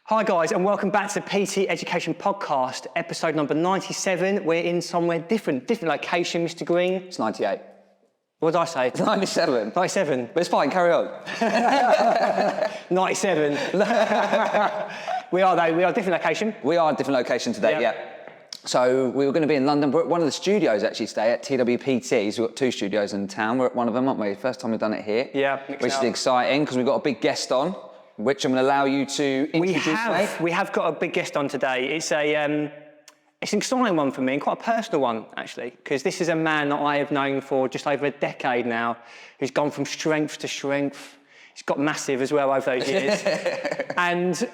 Hi guys, and welcome back to the PT Education Podcast, episode number 97. We're in somewhere different location, Mr. Green. It's 98. What did I say? It's 97. 97. But it's fine, carry on. 97. We are different location. We are a different location today, yeah. So we were going to be in London. We're at one of the studios actually today at TWPT's. We've got two studios in town. We're at one of them, aren't we? First time we've done it here. Yeah. Which is exciting because we've got a big guest on, which I'm going to allow you to introduce, mate. We have got a big guest on today. It's an exciting one for me and quite a personal one, actually, because this is a man that I have known for just over a decade now, who's gone from strength to strength. He's got massive as well over those years. And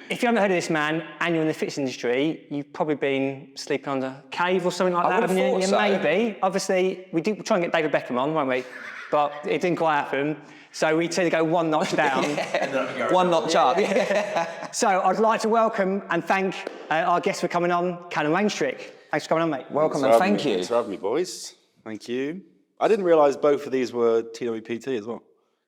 if you haven't heard of this man and you're in the fitness industry, you've probably been sleeping under a cave or something like that, haven't you? So. Maybe. Obviously, we did try and get David Beckham on, won't we? But it didn't quite happen. So we tend to go one notch down. One notch up. So I'd like to welcome and thank our guest for coming on, Calum Raistrick. Thanks for coming on, mate. Welcome and thank you. Thanks for having me, boys. Thank you. I didn't realise both of these were TWPT as well.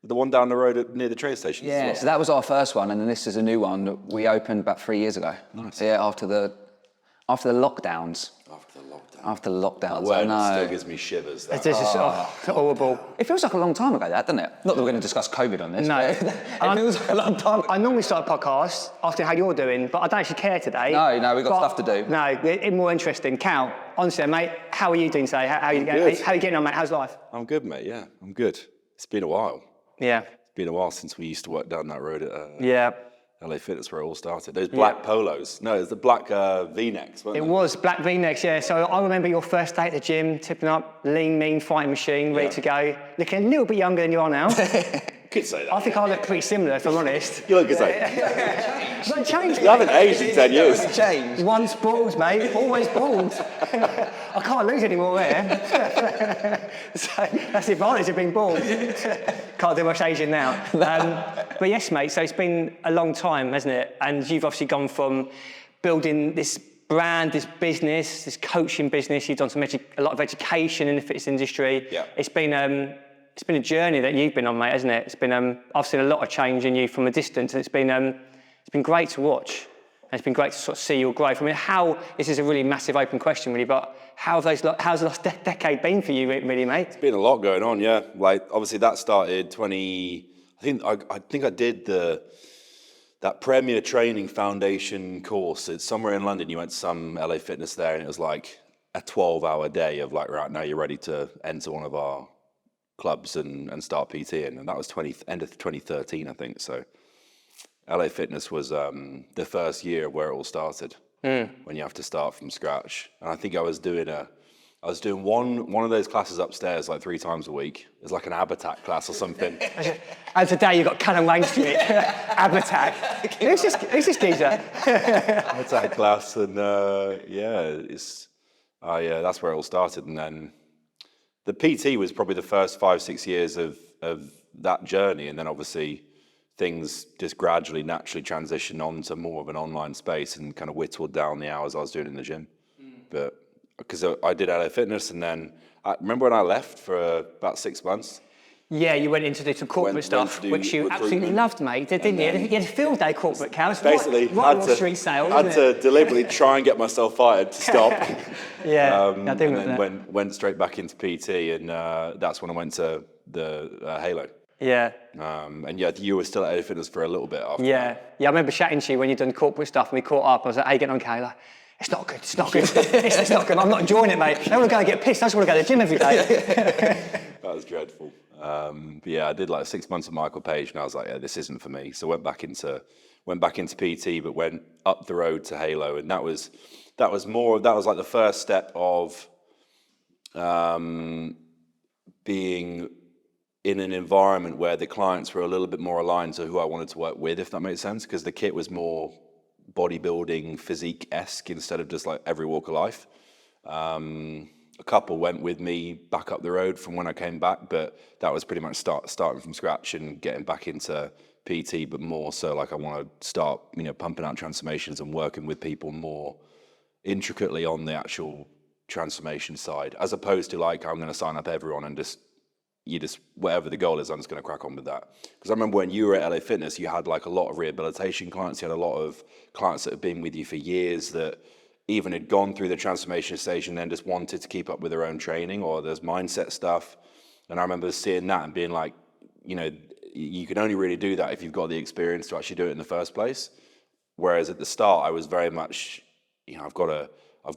The one down the road near the train station. Yeah, so that was our first one, and then this is a new one that we opened about 3 years ago. Nice. Yeah, after the lockdowns. After the lockdowns, That I know. still gives me shivers. It's just horrible. It feels like a long time ago, that, doesn't it? Not that we're going to discuss COVID on this. No. It feels like a long time ago. I normally start a podcast asking how you're doing, but I don't actually care today. No, we've got stuff to do. No, it's more interesting. Cal, honestly, mate, how are you doing today? How are you getting on, mate? How's life? I'm good, mate, yeah. I'm good. It's been a while. Yeah. It's been a while since we used to work down that road at Yeah. LA Fitness where it all started. Those black polos. No, it's the black V-necks, weren't It they? was black V-necks, yeah. So I remember your first day at the gym, tipping up, lean, mean, fighting machine, ready to go. Looking a little bit younger than you are now. Could say that. I think I look pretty similar, if I'm honest. You look the same. It's not changed. You haven't aged in 10 years. Change. Once bald, mate, always bald. I can't lose any more hair. So that's the advantage of being bald. Can't do much aging now. But yes, mate, so it's been a long time, hasn't it? And you've obviously gone from building this brand, this business, this coaching business. You've done a lot of education in the fitness industry. Yeah. It's been a journey that you've been on, mate, hasn't it? It's been I've seen a lot of change in you from a distance, and it's been great to watch. And it's been great to sort of see your growth. I mean, this is a really massive open question, really, but how's the last decade been for you, really, mate? It's been a lot going on, yeah. Like, obviously that started I think I did that Premier Training Foundation course. It's somewhere in London. You went to some LA Fitness there, and it was like a 12-hour day of like, right, now you're ready to enter one of our clubs and start PTing. And that was end of 2013, I think. So LA Fitness was the first year where it all started, when you have to start from scratch. And I think I was doing one of those classes upstairs like 3 times a week. It's like an habitat class or something. And today you've got Calum Raistrick, Habitat. Who's this geezer? Habitat class, and that's where it all started. And then the PT was probably the first 5-6 years of that journey, and then obviously things just gradually, naturally transitioned on to more of an online space and kind of whittled down the hours I was doing in the gym. But because I did LA Fitness, and then I remember when I left for about 6 months. Yeah, you went in to do some corporate stuff, which you absolutely loved, mate, didn't you? You had a field day corporate, Cal. It's Basically, right on street sale, had to deliberately try and get myself fired to stop. Yeah, and then went straight back into PT, and that's when I went to the Halo. Yeah. And yeah, you were still at LA Fitness for a little bit after. Yeah, I remember chatting to you when you'd done corporate stuff, and we caught up. I was like, "How you getting on, Cal?" Like, it's not good. It's not good. It's not good. I'm not enjoying it, mate. I don't want to go and get pissed. I just want to go to the gym every day. That was dreadful. But yeah, I did like 6 months of Michael Page, and I was like, yeah, this isn't for me. So went back into PT, but went up the road to Halo, and that was like the first step of being in an environment where the clients were a little bit more aligned to who I wanted to work with, if that makes sense, because the kit was more bodybuilding, physique-esque instead of just like every walk of life. A couple went with me back up the road from when I came back, but that was pretty much starting from scratch and getting back into PT, but more so like I want to start, pumping out transformations and working with people more intricately on the actual transformation side, as opposed to like I'm going to sign up everyone and just you just, whatever the goal is, I'm just going to crack on with that. Because I remember when you were at LA Fitness, you had like a lot of rehabilitation clients. You had a lot of clients that had been with you for years that even had gone through the transformation stage and then just wanted to keep up with their own training, or there's mindset stuff. And I remember seeing that and being like, you know, you can only really do that if you've got the experience to actually do it in the first place. Whereas at the start, I was very much, you know, I've got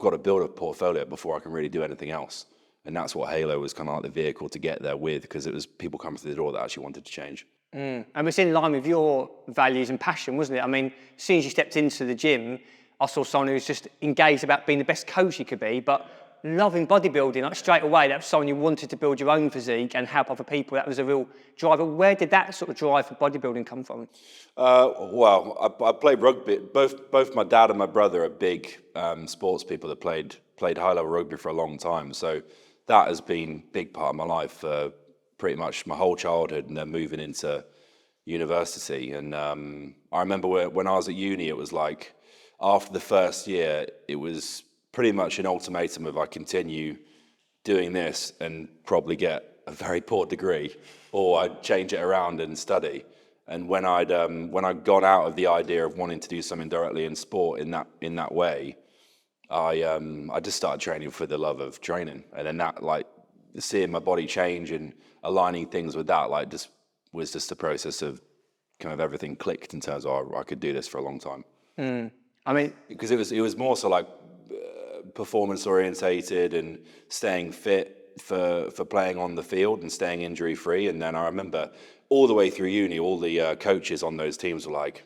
to build a portfolio before I can really do anything else. And that's what Halo was kind of like the vehicle to get there with, because it was people coming through the door that actually wanted to change. And it's in line with your values and passion, wasn't it? I mean, as soon as you stepped into the gym, I saw someone who was just engaged about being the best coach he could be, but loving bodybuilding, like straight away, that was someone you wanted to build your own physique and help other people. That was a real driver. Where did that sort of drive for bodybuilding come from? Well, I played rugby. Both my dad and my brother are big sports people that played high-level rugby for a long time. So that has been a big part of my life for pretty much my whole childhood, and then moving into university. And I remember when I was at uni, it was like, after the first year, it was pretty much an ultimatum of I continue doing this and probably get a very poor degree, or I'd change it around and study. And when I'd gone out of the idea of wanting to do something directly in sport in that way, I just started training for the love of training. And then that, like, seeing my body change and aligning things with that, like, just was just the process of kind of everything clicked in terms of I could do this for a long time. I mean, because it was more so like performance orientated and staying fit for playing on the field and staying injury free. And then I remember all the way through uni, all the coaches on those teams were like,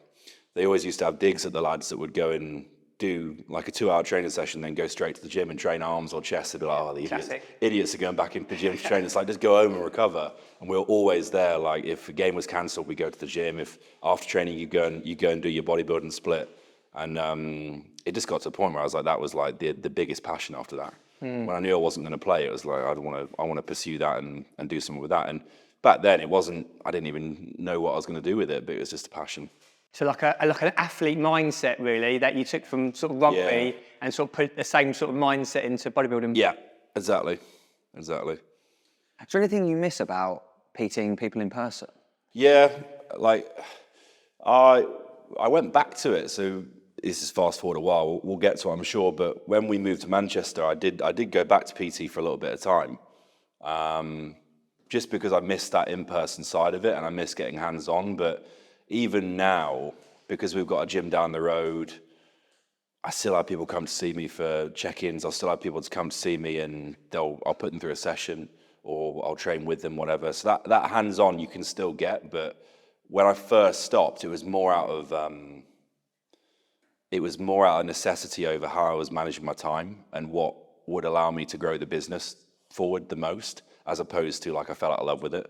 they always used to have digs at the lads that would go and do like a 2-hour training session, then go straight to the gym and train arms or chest. They'd be like, oh, the idiots are going back into the gym to train. It's like, just go home and recover. And we were always there. Like, if a game was cancelled, we go to the gym. If after training you go and do your bodybuilding split. And it just got to a point where I was like, that was like the biggest passion after that. When I knew I wasn't going to play, it was like, I want to pursue that and do something with that. And back then I didn't even know what I was going to do with it, but it was just a passion. So like an athlete mindset, really, that you took from sort of rugby and sort of put the same sort of mindset into bodybuilding. Yeah, exactly. Is there anything you miss about PTing people in person? Yeah, like I went back to it, so this is fast forward a while. We'll get to it, I'm sure. But when we moved to Manchester, I did go back to PT for a little bit of time, just because I missed that in-person side of it, and I miss getting hands-on. But even now, because we've got a gym down the road, I still have people come to see me for check-ins. I'll still have people to come to see me, and I'll put them through a session, or I'll train with them, whatever. So that hands-on you can still get, but when I first stopped, it was more out of necessity over how I was managing my time and what would allow me to grow the business forward the most, as opposed to like I fell out of love with it.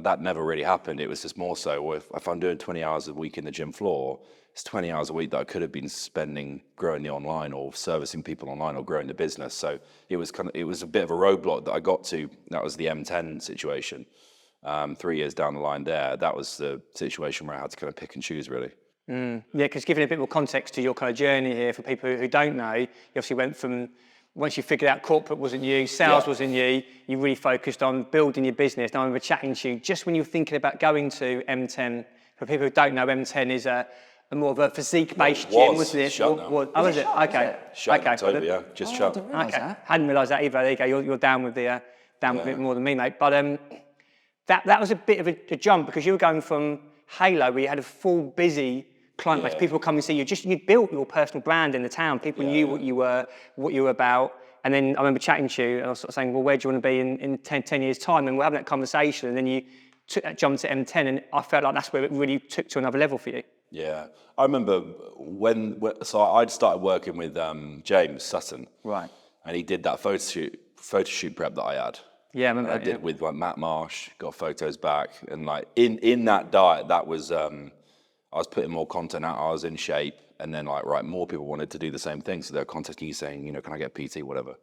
That never really happened. It was just more so if I'm doing 20 hours a week in the gym floor, it's 20 hours a week that I could have been spending growing the online or servicing people online or growing the business. So it was a bit of a roadblock that I got to. That was the M10 situation. 3 years down the line there, that was the situation where I had to kind of pick and choose, really. Yeah, because giving a bit more context to your kind of journey here for people who don't know, you obviously went from, once you figured out corporate wasn't you, sales wasn't you, you really focused on building your business. Now I remember chatting to you just when you were thinking about going to M10. For people who don't know, M10 is a more of a physique-based gym, wasn't it? Oh, was it? Okay. Totally, yeah. Just shut. Okay. Hadn't realised that either. There you go. You're down with the with it more than me, mate. But that was a bit of a jump, because you were going from Halo, where you had a full busy client base. People would come and see you. You'd built your personal brand in the town. People knew what you were about. And then I remember chatting to you, and I was sort of saying, well, where do you want to be in 10 years' time? And we're having that conversation, and then you took that jump to M10, and I felt like that's where it really took to another level for you. Yeah, I remember so I'd started working with James Sutton, right? And he did that photo shoot prep that I had. Yeah, I remember. I did with like Matt Marsh, got photos back, and like in that diet, that was I was putting more content out. I was in shape, and then like more people wanted to do the same thing, so they were contacting you saying, can I get PT, whatever.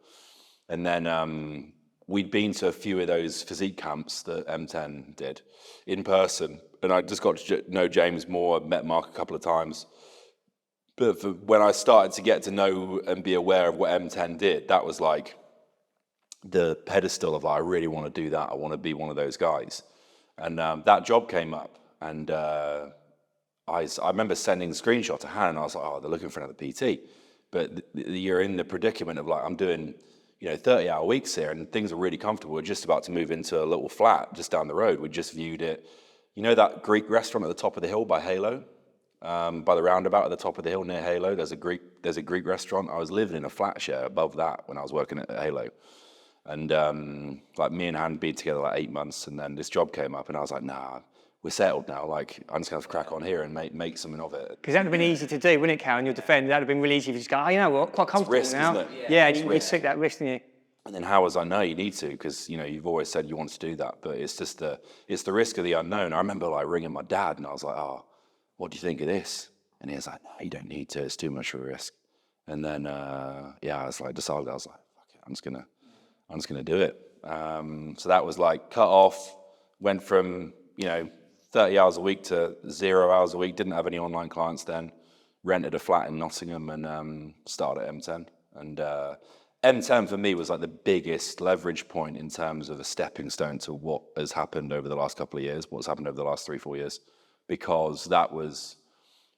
And then we'd been to a few of those physique camps that M10 did in person. And I just got to know James more, met Mark a couple of times. But when I started to get to know and be aware of what M10 did, that was like the pedestal of like, I really want to do that. I want to be one of those guys. And that job came up, and I remember sending the screenshot to Hannah, and I was like, oh, they're looking for another PT. But you're in the predicament of like, I'm doing, 30-hour weeks here, and things are really comfortable. We're just about to move into a little flat just down the road. We just viewed it. You know that Greek restaurant at the top of the hill by Halo? By the roundabout at the top of the hill near Halo, there's a Greek restaurant. I was living in a flat share above that when I was working at Halo. And like me and Han had been together like 8 months, and then this job came up, and I was like, nah, we're settled now. Like, I'm just going to have to crack on here and make something of it. Because that would have been easy to do, wouldn't it, Calum? Your defence, that would have been really easy to just go, oh, you know what, quite comfortable risk, now. isn't it? Yeah, and you took that risk, didn't you? And then how was I know you need to, because you've always said you want to do that, but it's just the risk of the unknown. I remember like ringing my dad, and I was like, oh, what do you think of this? And he was like, no, you don't need to. It's too much of a risk. And then I was like, decided. I was like, fuck it, I'm just gonna do it. So that was like cut off. Went from 30 hours a week to 0 hours a week. Didn't have any online clients then. Rented a flat in Nottingham and started at M10. And M10 for me was like the biggest leverage point in terms of a stepping stone to what has happened over the last couple of years. What's happened over the last 3-4 years, because that was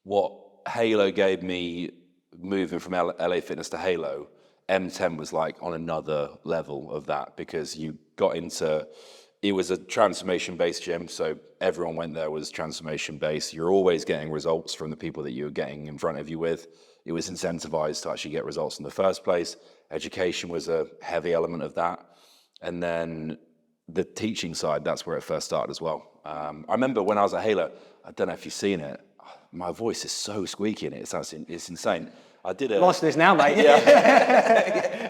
what Halo gave me. Moving from LA Fitness to Halo, M10 was like on another level of that, because you got into, it was a transformation-based gym, so everyone went there was transformation-based. You're always getting results from the people that you were getting in front of you with. It was incentivized to actually get results in the first place. Education was a heavy element of that. And then the teaching side, that's where it first started as well. I remember when I was at Halo, I don't know if you've seen it, my voice is so squeaky in it, it's insane. I did a... Lost this now, mate. Yeah.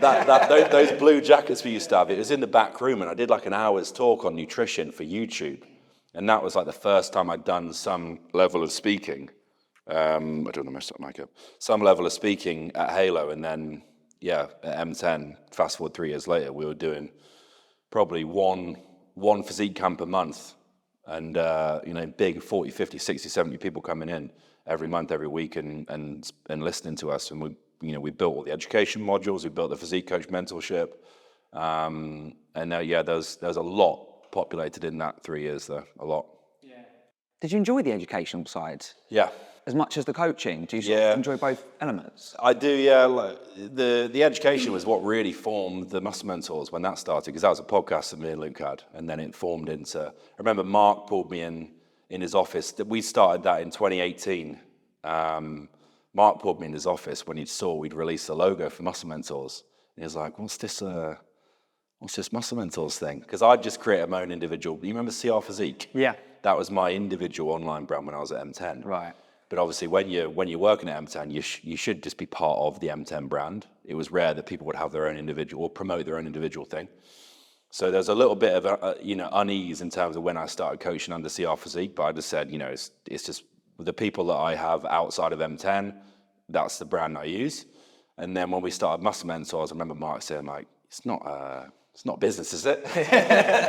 Those blue jackets we used to have, it was in the back room, and I did like an hour's talk on nutrition for YouTube. And that was like the first time I'd done some level of speaking. I don't want to mess that mic up. Some level of speaking at Halo, and then, at M10, fast forward 3 years later, we were doing probably one physique camp a month. And, big 40, 50, 60, 70 people coming in every month, every week, and listening to us. And we built all the education modules, we built the physique coach mentorship. And there's a lot populated in that 3 years there, a lot. Yeah. Did you enjoy the educational side? Yeah. As much as the coaching? Do you sort of enjoy both elements? I do, yeah. Like, the education was what really formed the Muscle Mentors when that started, because that was a podcast that me and Luke had, and then it formed into... I remember Mark pulled me in his office. We started that in 2018. Mark pulled me in his office when he saw we'd released the logo for Muscle Mentors. And he was like, what's this Muscle Mentors thing? Because I'd just created my own individual... You remember CR Physique? Yeah. That was my individual online brand when I was at M10. Right. But obviously, when you're working at M10, you should just be part of the M10 brand. It was rare that people would have their own individual or promote their own individual thing. So there's a little bit of unease in terms of when I started coaching under CR Physique. But I just said, it's just the people that I have outside of M10. That's the brand I use. And then when we started Muscle Mentors, I remember Mark saying like, it's not business, is it?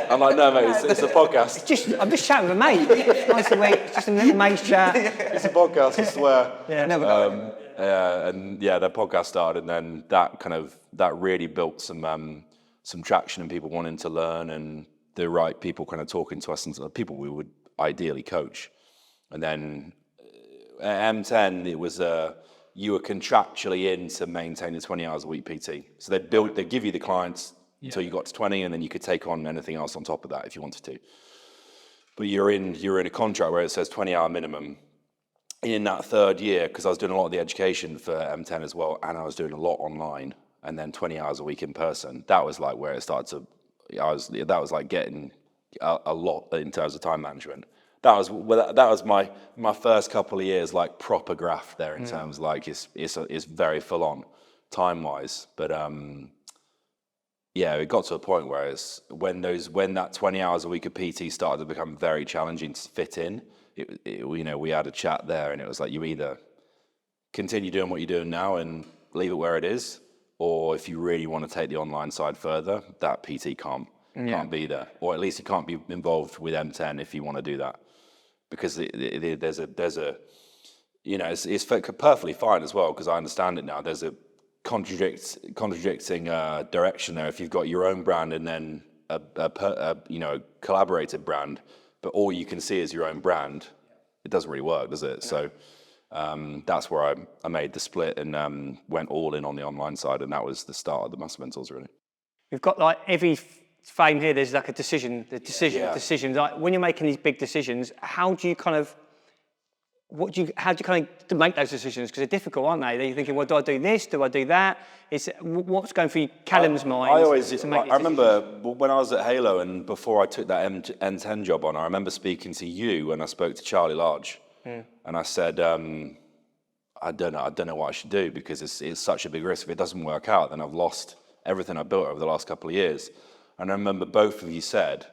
I'm like, no, mate, it's a podcast. I'm just chatting with a mate. It's just a little mate's chat. It's a podcast, I swear. Yeah. The podcast started, and then that really built some traction and people wanting to learn, and the right people kind of talking to us and the people we would ideally coach. And then at M10, it was you were contractually in to maintain the 20 hours a week PT. So they'd give you the clients until you got to 20, and then you could take on anything else on top of that if you wanted to. But you're in a contract where it says 20-hour minimum. In that third year, because I was doing a lot of the education for M10 as well, and I was doing a lot online, and then 20 hours a week in person, that was like where it started to... That was like getting a lot in terms of time management. That was my first couple of years, like proper graft there in terms of like it's very full on time wise, but it got to a point where when that 20 hours a week of PT started to become very challenging to fit in. We had a chat there, and it was like you either continue doing what you're doing now and leave it where it is, or if you really want to take the online side further, that PT can't be there, or at least you can't be involved with M10 if you want to do that. Because it's perfectly fine as well, because I understand it now. There's a contradicting direction there. If you've got your own brand and then a collaborated brand, but all you can see is your own brand, it doesn't really work, does it? No. So that's where I made the split and went all in on the online side, and that was the start of the Muscle Mentors, really. We've got like every frame here, there's like a decision, decisions. Like when you're making these big decisions, how do you kind of make those decisions? Because they're difficult, aren't they? You're thinking, well, do I do this? Do I do that? What's going through Calum's mind? I remember when I was at Halo and before I took that M10 job on, I remember speaking to you when I spoke to Charlie Large, and I said, I don't know what I should do because it's such a big risk. If it doesn't work out, then I've lost everything I built over the last couple of years. And I remember both of you said,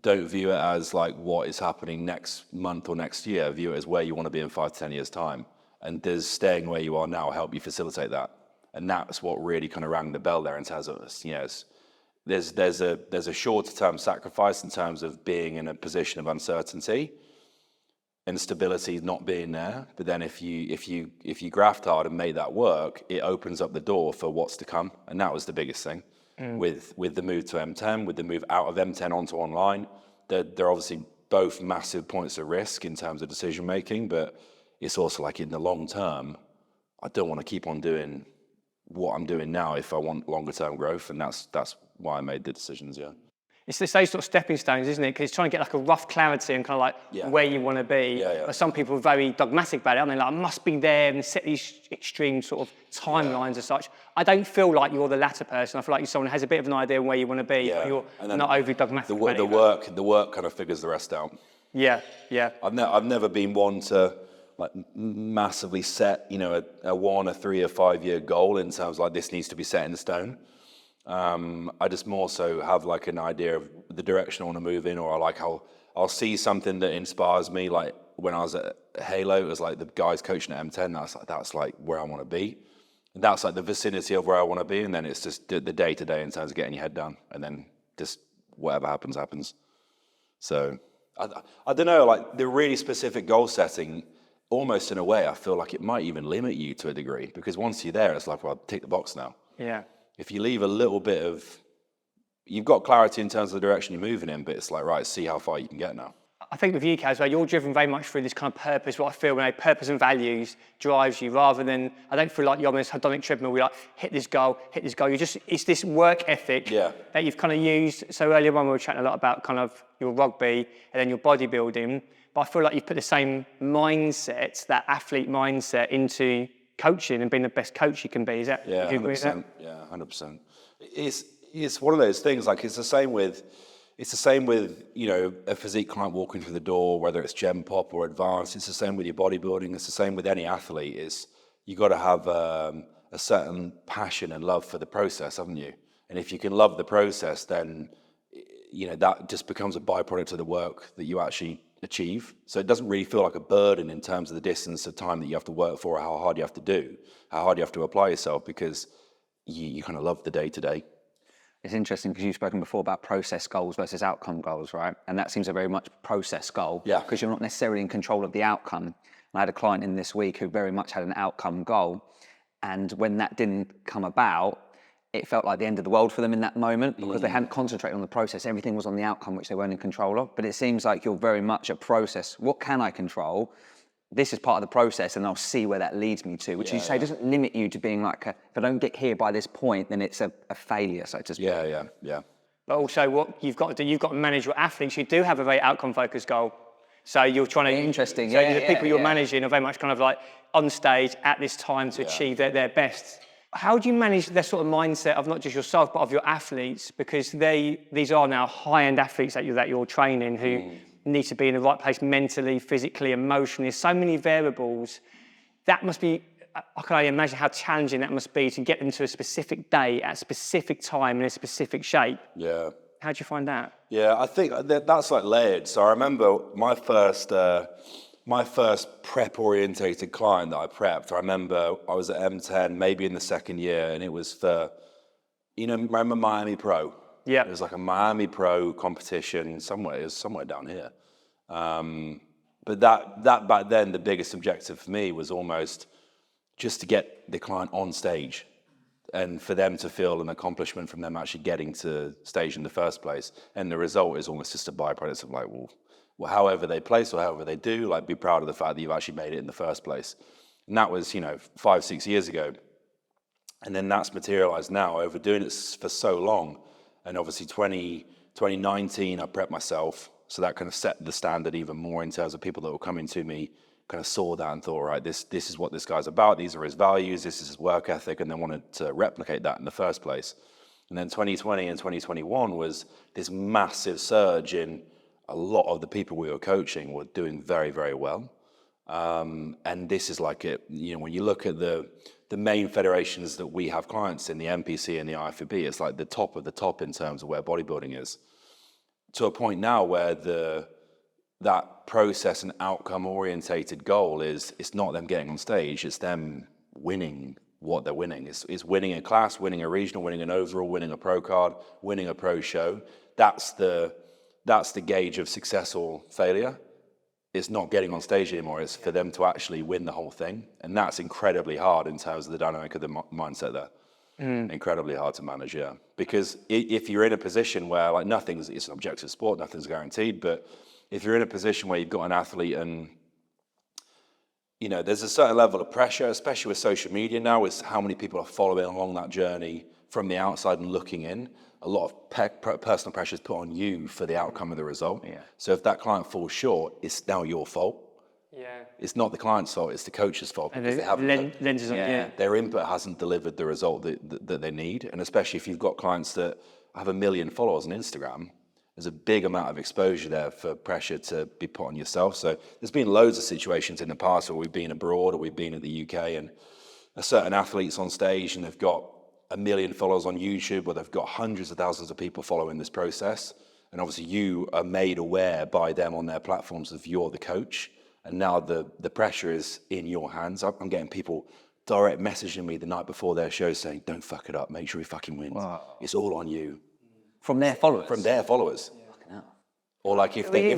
don't view it as like what is happening next month or next year. View it as where you want to be in 5 to 10 years' time. And does staying where you are now help you facilitate that? And that's what really kind of rang the bell there in terms of, there's a shorter term sacrifice in terms of being in a position of uncertainty and stability not being there. But then if you graft hard and make that work, it opens up the door for what's to come. And that was the biggest thing. With the move to M10, with the move out of M10 onto online, they're obviously both massive points of risk in terms of decision making, but it's also like in the long term, I don't want to keep on doing what I'm doing now if I want longer term growth, and that's why I made the decisions. Yeah. It's those sort of stepping stones, isn't it? Because it's trying to get like a rough clarity and kind of like where you want to be. Yeah. But some people are very dogmatic about it, aren't they? Like, I must be there and set these extreme sort of timelines as such. I don't feel like you're the latter person. I feel like you're someone who has a bit of an idea of where you want to be, but you're not overly dogmatic about it. The work kind of figures the rest out. Yeah. I've never been one to like massively set, a 1, a 3, or 5 year goal in terms of like this needs to be set in stone. I just more so have like an idea of the direction I want to move in, or I'll see something that inspires me. Like when I was at Halo, it was like the guys coaching at M10. That's like where I want to be. And that's like the vicinity of where I want to be. And then it's just the day to day in terms of getting your head down, and then just whatever happens, happens. So I don't know, like the really specific goal setting, almost in a way, I feel like it might even limit you to a degree, because once you're there, it's like, well, tick the box now. Yeah. If you leave a little bit of, you've got clarity in terms of the direction you're moving in, but it's like, right, see how far you can get now. I think with you, Kaz, you're driven very much through this kind of purpose, what I feel, purpose and values drives you, rather than, I don't feel like you're on this hedonic treadmill, we like, hit this goal. It's this work ethic that you've kind of used. So earlier on we were chatting a lot about kind of your rugby and then your bodybuilding, but I feel like you've put the same mindset, that athlete mindset, into coaching and being the best coach you can be. Is that? Yeah, 100%. Yeah, 100%. It's one of those things. Like it's the same with a physique client walking through the door, whether it's Gen Pop or advanced. It's the same with your bodybuilding. It's the same with any athlete. You got to have a certain passion and love for the process, haven't you? And if you can love the process, then that just becomes a byproduct of the work that you actually achieve. So it doesn't really feel like a burden in terms of the distance of time that you have to work for, or how hard you have to do, how hard you have to apply yourself, because you kind of love the day to day. It's interesting because you've spoken before about process goals versus outcome goals, right? And that seems a very much process goal, because you're not necessarily in control of the outcome. And I had a client in this week who very much had an outcome goal, and when that didn't come about, it felt like the end of the world for them in that moment, because they hadn't concentrated on the process. Everything was on the outcome, which they weren't in control of. But it seems like you're very much a process. What can I control? This is part of the process, and I'll see where that leads me to, which you say doesn't limit you to being like, if I don't get here by this point, then it's a failure, so to speak. Yeah. But also what you've got to do, you've got to manage your athletes. You do have a very outcome-focused goal. So you're trying to... Interesting, So the people you're managing are very much kind of like on stage at this time to achieve their best. How do you manage that sort of mindset of not just yourself, but of your athletes? Because these are now high-end athletes that you're training who need to be in the right place mentally, physically, emotionally. There's so many variables. That must be, I can only imagine how challenging that must be to get them to a specific day at a specific time in a specific shape. Yeah. How'd you find that? Yeah, I think that's like layered. So I remember my first prep-orientated client that I prepped. I remember I was at M10, maybe in the second year, and it was for, remember Miami Pro? Yeah. It was like a Miami Pro competition somewhere. It was somewhere down here. But that back then, the biggest objective for me was almost just to get the client on stage and for them to feel an accomplishment from them actually getting to stage in the first place. And the result is almost just a byproduct of like, well, however they place or however they do, like be proud of the fact that you've actually made it in the first place. And that was, 5-6 years ago. And then that's materialized now over doing it for so long. And obviously 2019, I prepped myself. So that kind of set the standard even more in terms of people that were coming to me, kind of saw that and thought, right, this is what this guy's about. These are his values. This is his work ethic. And they wanted to replicate that in the first place. And then 2020 and 2021 was this massive surge in a lot of the people we were coaching were doing very, very well. And this is like it, when you look at the main federations that we have clients in, the NPC and the IFBB, it's like the top of the top in terms of where bodybuilding is. To a point now where that process and outcome orientated goal it's not them getting on stage, it's them winning what they're winning. It's winning a class, winning a regional, winning an overall, winning a pro card, winning a pro show. That's the gauge of success or failure. It's not getting on stage anymore. It's for them to actually win the whole thing. And that's incredibly hard in terms of the dynamic of the mindset there. Incredibly hard to manage, yeah. Because if you're in a position where like it's an objective sport, nothing's guaranteed, but if you're in a position where you've got an athlete and, there's a certain level of pressure, especially with social media now, is how many people are following along that journey from the outside and looking in. A lot of personal pressure is put on you for the outcome of the result. Yeah. So if that client falls short, it's now your fault. Yeah. It's not the client's fault, it's the coach's fault. And their input hasn't delivered the result that they need. And especially if you've got clients that have 1 million followers on Instagram, there's a big amount of exposure there for pressure to be put on yourself. So there's been loads of situations in the past where we've been abroad or we've been in the UK and a certain athlete's on stage and they've got 1 million followers on YouTube or they've got hundreds of thousands of people following this process. And obviously you are made aware by them on their platforms of you're the coach. And now the pressure is in your hands. I'm getting people direct messaging me the night before their show saying, don't fuck it up, make sure he fucking wins. Wow. It's all on you. From their followers? From their followers. Yeah. Or like if they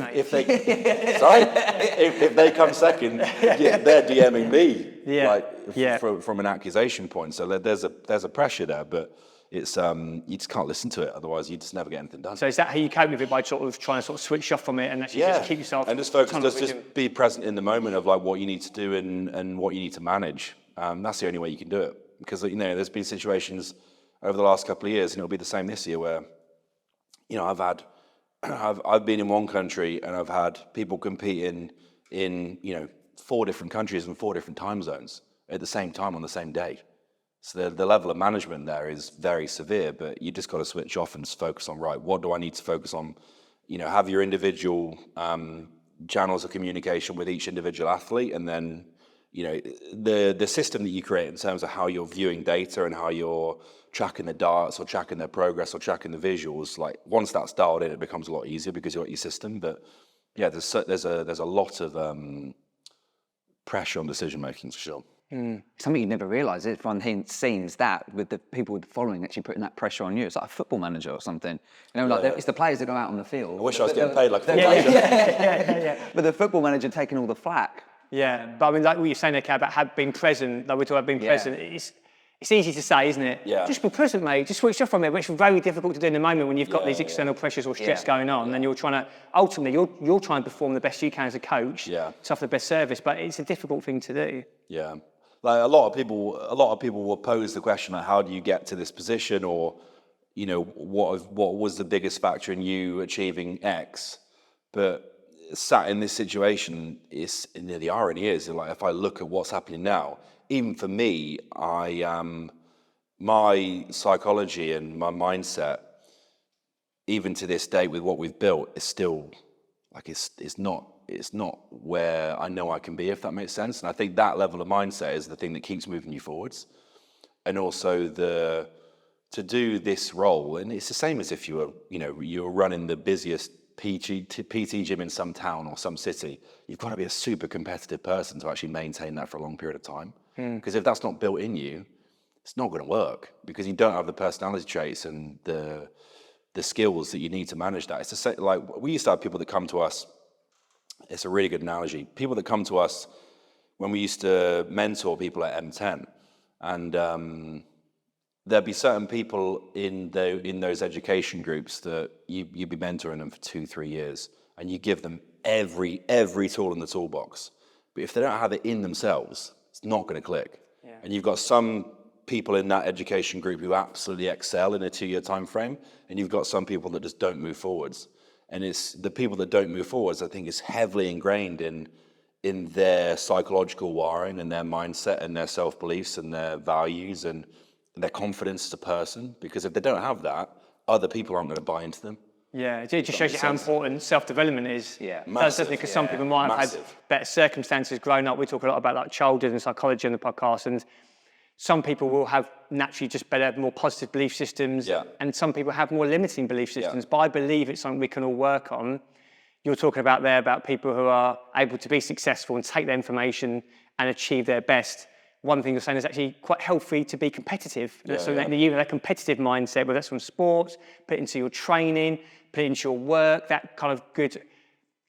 come second, they're DMing me from an accusation point. So there's a pressure there, but it's you just can't listen to it, otherwise you just never get anything done. So is that how you cope with it, by trying to switch off from it and actually just keep yourself and just focus, just be present in the moment of like what you need to do and what you need to manage. That's the only way you can do it, because there's been situations over the last couple of years, and it'll be the same this year, where I've been in one country and I've had people competing in 4 different countries and 4 different time zones at the same time on the same day. So the level of management there is very severe, but you just got to switch off and focus on, right, what do I need to focus on? Have your individual channels of communication with each individual athlete, and then the system that you create in terms of how you're viewing data and how you're tracking the darts or tracking their progress or tracking the visuals. Like once that's dialed in, it becomes a lot easier because you've got your system. But yeah, there's a lot of pressure on decision making for sure. Something you never realise is everyone sees that with the people with the following actually putting that pressure on you. It's like a football manager or something. It's the players that go out on the field. I wish I was getting paid like a football manager. Yeah. But the football manager taking all the flack. Yeah, but I mean, like what you're saying there, about being present, like we're talking about being present, it's easy to say, isn't it? Yeah. Just be present, mate. Just switch off from it, which is very difficult to do in the moment when you've got these external pressures or stress going on, and you're trying to, ultimately, you're trying to perform the best you can as a coach, to offer the best service, but it's a difficult thing to do. Yeah. Like a lot of people will pose the question, like, how do you get to this position, or, what was the biggest factor in you achieving X? But sat in this situation, the irony is, like, if I look at what's happening now, even for me, my psychology and my mindset, even to this day with what we've built, is still like it's not where I know I can be, if that makes sense. And I think that level of mindset is the thing that keeps moving you forwards. And also to do this role, and it's the same as if you were running the busiest PT gym in some town or some city. You've got to be a super competitive person to actually maintain that for a long period of time. Because if that's not built in you, it's not going to work, because you don't have the personality traits and the skills that you need to manage that. It's the same, like we used to have people that come to us. It's a really good analogy. People that come to us when we used to mentor people at M10, and there'd be certain people in those education groups that you'd be mentoring them for 2-3 years, and you give them every tool in the toolbox. But if they don't have it in themselves, it's not going to click. Yeah. And you've got some people in that education group who absolutely excel in a 2-year time frame, and you've got some people that just don't move forwards. And it's the people that don't move forwards, I think, is heavily ingrained in their psychological wiring and their mindset and their self-beliefs and their values and their confidence as a person. Because if they don't have that, other people aren't going to buy into them. Yeah, it just shows you how important self-development is. Yeah, massive. Because some people might have had better circumstances growing up. We talk a lot about like childhood and psychology on the podcast, and some people will have naturally just better, more positive belief systems, and some people have more limiting belief systems. But I believe it's something we can all work on. You're talking about there about people who are able to be successful and take their information and achieve their best. One thing you're saying is actually quite healthy to be competitive. So that you have a competitive mindset, whether that's from sports, put it into your training, put it into your work, that kind of good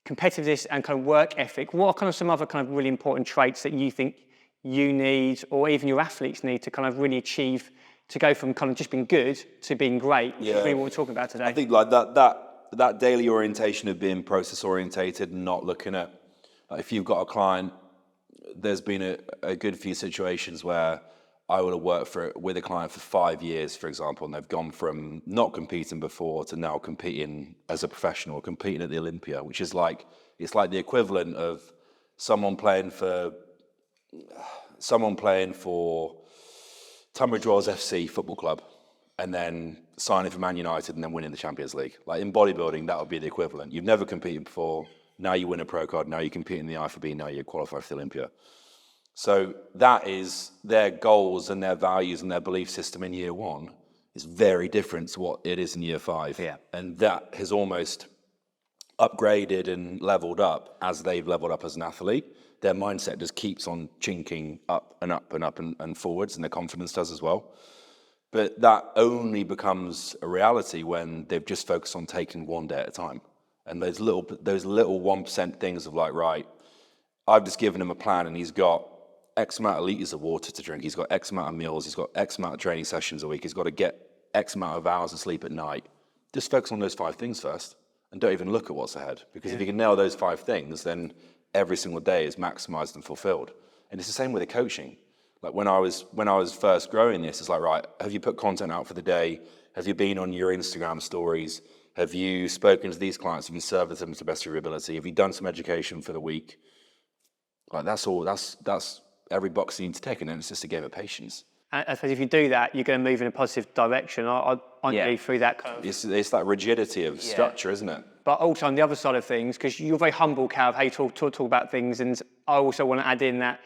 competitiveness and kind of work ethic. What are kind of some other kind of really important traits that you think you need, or even your athletes need, to kind of really achieve, to go from kind of just being good to being great? Yeah. Really what we're talking about today. I think like that daily orientation of being process orientated and not looking at, like, if you've got a client, there's been a good few situations where I would have worked with a client for 5 years, for example, and they've gone from not competing before to now competing as a professional, competing at the Olympia, which is like, it's like the equivalent of someone playing for Tunbridge Wells FC football club and then signing for Man United and then winning the Champions League. Like in bodybuilding, that would be the equivalent. You've never competed before, now you win a pro card, now you compete in the IFBB, now you qualify for the Olympia. So that is their goals and their values and their belief system in year one is very different to what it is in year 5. Yeah. And that has almost upgraded and leveled up as they've leveled up as an athlete. Their mindset just keeps on chinking up and up and up and forwards, and their confidence does as well. But that only becomes a reality when they've just focused on taking one day at a time. And those little 1% things of like, right, I've just given him a plan and he's got X amount of litres of water to drink, he's got X amount of meals, he's got X amount of training sessions a week, he's got to get X amount of hours of sleep at night. Just focus on those 5 things first and don't even look at what's ahead. Because if you can nail those 5 things, then every single day is maximized and fulfilled. And it's the same with the coaching. Like when I was first growing this, it's like, right, have you put content out for the day? Have you been on your Instagram stories? Have you spoken to these clients? Have you served them to the best of your ability? Have you done some education for the week? Like that's all, that's every box you need to take, and then it's just a game of patience. I suppose if you do that, you're going to move in a positive direction. I go through that kind of... It's that rigidity of structure, isn't it? But also on the other side of things, because you're very humble, Cal, of how you talk about things, and I also want to add in that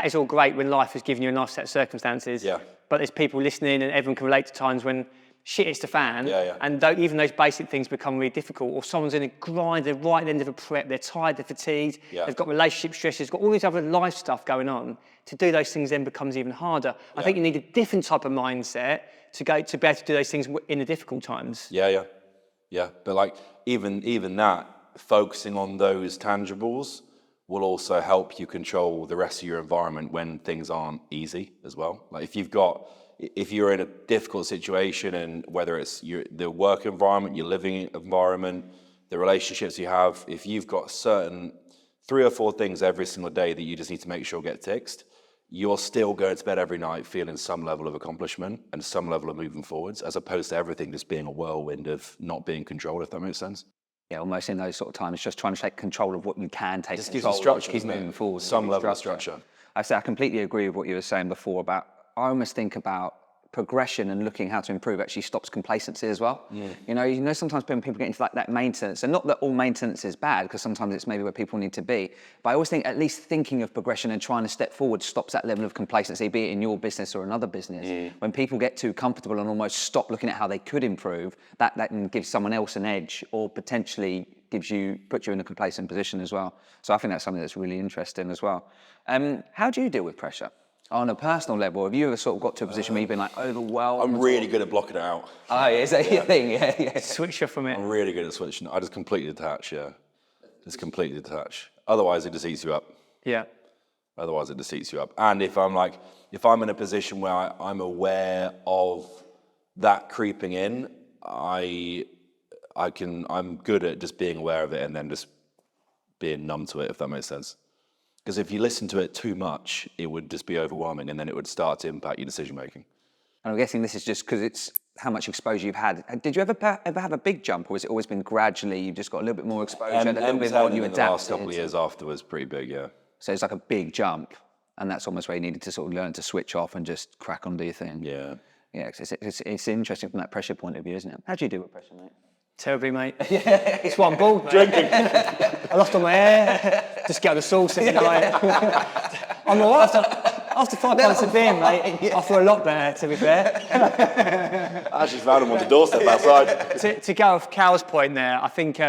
is all great when life has given you a nice set of circumstances. Yeah. But there's people listening, and everyone can relate to times when shit hits the fan, and even those basic things become really difficult, or someone's in a grind, they're right at the end of a prep, they're tired, they're fatigued, they've got relationship stresses, got all these other life stuff going on. To do those things then becomes even harder. I think you need a different type of mindset to be able to do those things in the difficult times. Yeah. But like even that, focusing on those tangibles will also help you control the rest of your environment when things aren't easy as well. Like if you're in a difficult situation, and whether it's the work environment, your living environment, the relationships you have, if you've got certain 3 or 4 things every single day that you just need to make sure get ticked, you're still going to bed every night feeling some level of accomplishment and some level of moving forwards, as opposed to everything just being a whirlwind of not being controlled, if that makes sense. Yeah, almost in those sort of times, just trying to take control of what you can take just control gives structure, keep moving forward. Some level of structure. I completely agree with what you were saying before about, I almost think about progression and looking how to improve actually stops complacency as well. You know, sometimes when people get into like that maintenance, and not that all maintenance is bad, because sometimes it's maybe where people need to be, but I always think at least thinking of progression and trying to step forward stops that level of complacency, be it in your business or another business. When people get too comfortable and almost stop looking at how they could improve, that can give someone else an edge, or potentially puts you in a complacent position as well. So I think that's something that's really interesting as well. How do you deal with pressure? On a personal level, have you ever sort of got to a position where you've been like overwhelmed? I'm really good at blocking it out. Oh, yeah, is that your thing? Yeah. Switcher from it. I'm really good at switching. I just completely detach, Just completely detach. Otherwise, it just eats you up. Yeah. Otherwise, it just eats you up. And if I'm in a position where I'm aware of that creeping in, I'm good at just being aware of it and then just being numb to it, if that makes sense. Because if you listen to it too much, it would just be overwhelming, and then it would start to impact your decision making. And I'm guessing this is just because it's how much exposure you've had. Did you ever have a big jump, or has it always been gradually? You've just got a little bit more exposure, and a little bit more, and you adapt. The last couple of years after was pretty big, yeah. So it's like a big jump, and that's almost where you needed to sort of learn to switch off and just crack on, do your thing. Yeah. Yeah, it's interesting from that pressure point of view, isn't it? How do you do with pressure, mate? Terribly, mate. It's one ball. Drinking. I lost all my hair. Just get out of the sauce every night. I'm all right. After 5 pints of beer, mate, I feel a lot better, to be fair. I actually found him on the doorstep outside. To go off Cal's point there, I think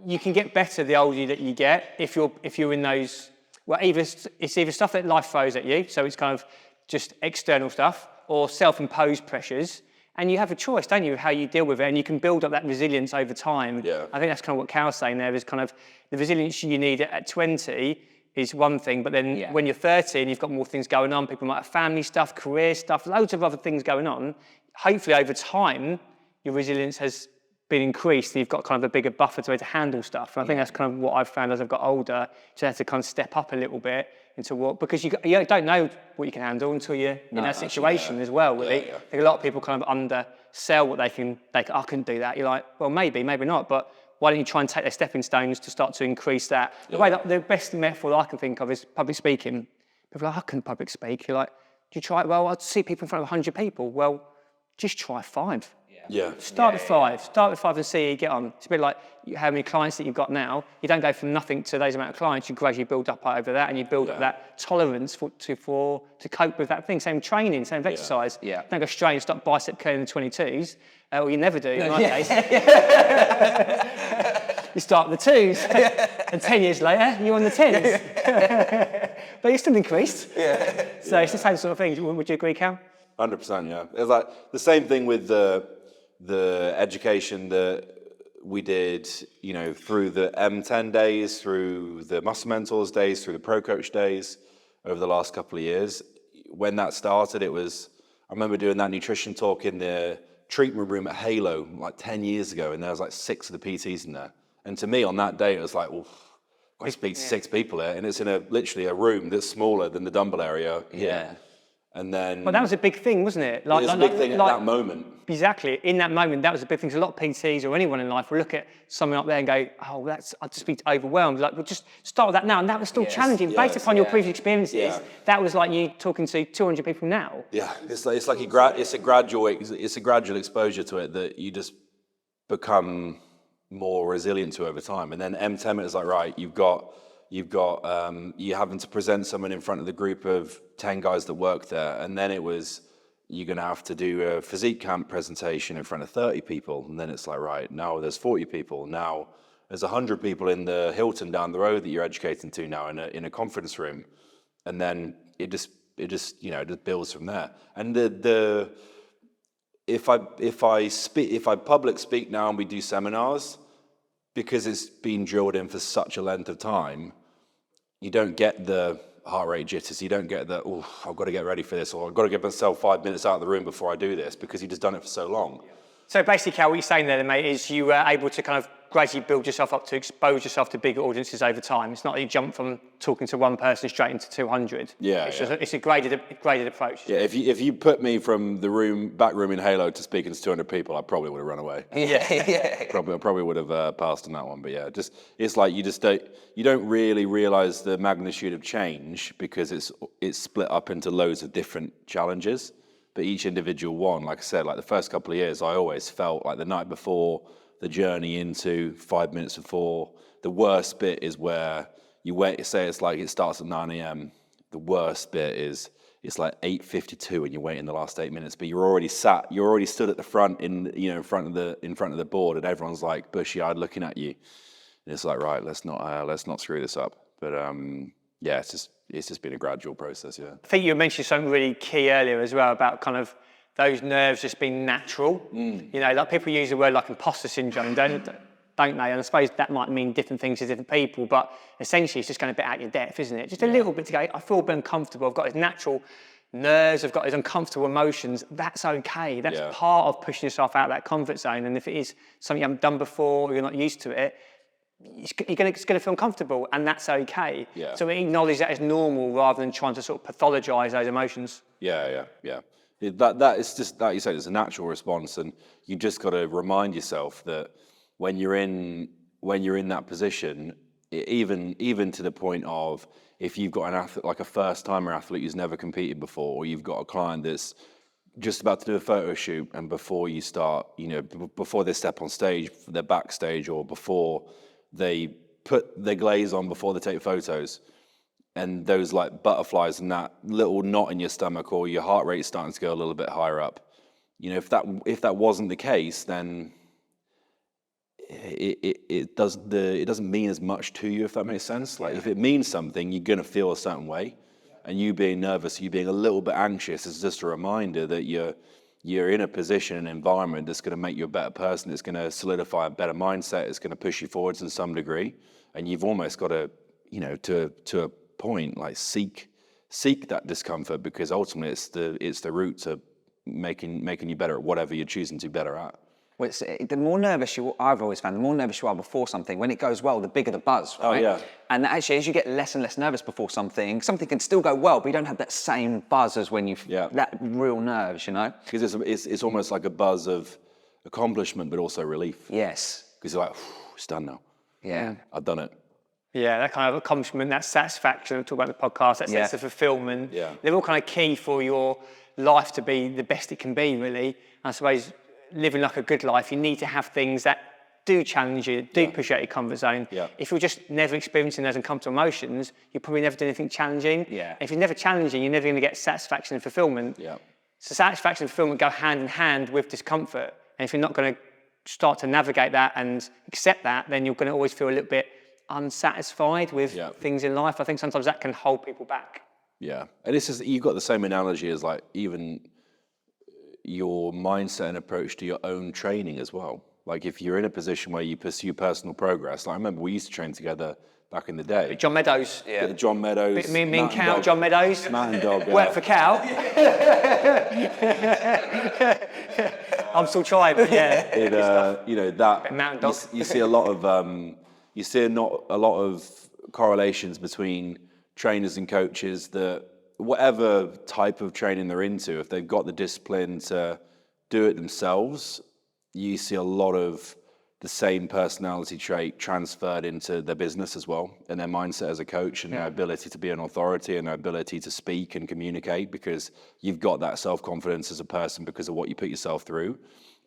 you can get better the older that you get if you're in those. Well, it's either stuff that life throws at you, so it's kind of just external stuff, or self-imposed pressures. And you have a choice, don't you, how you deal with it, and you can build up that resilience over time. Yeah. I think that's kind of what Cal's saying there, is kind of the resilience you need at 20 is one thing, but then when you're 30 and you've got more things going on, people might have family stuff, career stuff, loads of other things going on. Hopefully over time, your resilience has been increased and you've got kind of a bigger buffer to be able to handle stuff. And I think that's kind of what I've found as I've got older, to have to kind of step up a little bit into what, because you don't know what you can handle until you're in that situation as well, really. Yeah. I think a lot of people kind of undersell what they can, I couldn't do that. You're like, well, maybe not, but why don't you try and take their stepping stones to start to increase that? The best metaphor I can think of is public speaking. People are like, I couldn't public speak. You're like, do you try it? Well, I'd see people in front of 100 people. Well, just try 5. Yeah. Start with 5. Start with 5 and see how you get on. It's a bit like how many clients that you've got now. You don't go from nothing to those amount of clients. You gradually build up over that, and you build up that tolerance to cope with that thing. Same training, same exercise. Yeah. Don't go straight and start bicep curling in the 22s. Or you never do, in my case. You start with the 2s, and 10 years later, you're on the 10s. But you're still increased. Yeah. So it's the same sort of thing. Would you agree, Cal? 100%, yeah. It's like the same thing with the education that we did, through the M10 days, through the Muscle Mentors days, through the Pro Coach days over the last couple of years. When that started, I remember doing that nutrition talk in the treatment room at Halo like 10 years ago, and there was like 6 of the PTs in there. And to me on that day, it was like, well, I speak to 6 people here, and it's in literally a room that's smaller than the dumbbell area here. Yeah. And then... But that was a big thing, wasn't it? It was a big thing at that moment. Exactly. In that moment, that was a big thing. So a lot of PTs or anyone in life will look at someone up there and go, oh, I'd just be overwhelmed. Like, well, just start with that now. And that was still challenging. Based upon your previous experiences, that was like you talking to 200 people now. Yeah, it's a gradual exposure to it that you just become more resilient to over time. And then M10 is like, right, you're having to present someone in front of the group of 10 guys that work there. And then it was, you're going to have to do a physique camp presentation in front of 30 people. And then it's like, right, now there's 40 people. Now there's 100 people in the Hilton down the road that you're educating to now in a conference room. And then it just builds from there. And if I public speak now and we do seminars, because it's been drilled in for such a length of time, you don't get the heart rate jitters. You don't get the, oh, I've got to get ready for this, or I've got to give myself 5 minutes out of the room before I do this, because you've just done it for so long. So basically, Cal, what you're saying there, mate, is you were able to kind of gradually build yourself up to expose yourself to bigger audiences over time. It's not that you jump from talking to one person straight into 200. Yeah, it's a graded approach. Yeah, if you put me from the back room in Halo to speaking to 200 people, I probably would have run away. Yeah. Probably would have passed on that one. But yeah, it's like you don't really realize the magnitude of change, because it's split up into loads of different challenges. But each individual one, like I said, like the first couple of years, I always felt like the night before, the journey into 5 minutes before. The worst bit is where you wait. Say it's like it starts at 9 a.m. The worst bit is it's like 8:52 and you're waiting the last 8 minutes, but you're already stood at the front in front of the board, and everyone's like bushy-eyed looking at you. And it's like, right, let's not screw this up. But yeah, it's just been a gradual process. Yeah. I think you mentioned something really key earlier as well about kind of those nerves just being natural. Like people use the word like imposter syndrome. Don't don't they? And I suppose that might mean different things to different people, but essentially it's just going a bit out your depth, isn't it? Just a little bit to go, I feel a bit uncomfortable, I've got these natural nerves, I've got these uncomfortable emotions. That's okay. That's part of pushing yourself out of that comfort zone. And if it is something you haven't done before, or you're not used to it, you're going to feel uncomfortable, and that's okay. Yeah. So acknowledge that as normal rather than trying to sort of pathologise those emotions. Yeah. That is just, like you said, it's a natural response, and you just got to remind yourself that when you're in that position, even to the point of if you've got an athlete, like a first-timer athlete who's never competed before, or you've got a client that's just about to do a photo shoot, and before you start, before they step on stage, they're backstage, or before they put their glaze on before they take photos, and those like butterflies and that little knot in your stomach, or your heart rate starting to go a little bit higher up. If that wasn't the case, then it doesn't mean as much to you, if that makes sense. Like if it means something, you're gonna feel a certain way, and you being nervous, you being a little bit anxious is just a reminder that you're in a position, an environment that's going to make you a better person. It's going to solidify a better mindset. It's going to push you forwards to some degree, and you've almost got to, to a point, like seek that discomfort, because ultimately it's the route to making you better at whatever you're choosing to be better at. Well, the more nervous I've always found, the more nervous you are before something, when it goes well, the bigger the buzz, right? Oh, yeah. And actually, as you get less and less nervous before something can still go well, but you don't have that same buzz as when that real nerves, Because it's almost like a buzz of accomplishment, but also relief. Yes. Because you're like, it's done now. Yeah. I've done it. Yeah, that kind of accomplishment, that satisfaction, we talk about in the podcast, that sense of fulfillment. Yeah. They're all kind of key for your life to be the best it can be, really. I suppose living like a good life, you need to have things that do challenge you, do push you out your comfort zone. Yeah. If you're just never experiencing those uncomfortable emotions, you'll probably never do anything challenging. Yeah. If you're never challenging, you're never going to get satisfaction and fulfillment. Yeah. So satisfaction and fulfillment go hand in hand with discomfort. And if you're not going to start to navigate that and accept that, then you're going to always feel a little bit unsatisfied with things in life. I think sometimes that can hold people back. Yeah. And it's just, you've got the same analogy as like even your mindset and approach to your own training as well. Like if you're in a position where you pursue personal progress, like I remember we used to train together back in the day. John Meadows. Yeah. John Meadows. Me and Cal, John Meadows. Man and dog. Work for Cal. I'm still trying, but that Mountain dog. you see a lot of correlations between trainers and coaches that whatever type of training they're into, if they've got the discipline to do it themselves, you see a lot of the same personality trait transferred into their business as well, and their mindset as a coach, and their ability to be an authority, and their ability to speak and communicate, because you've got that self-confidence as a person because of what you put yourself through.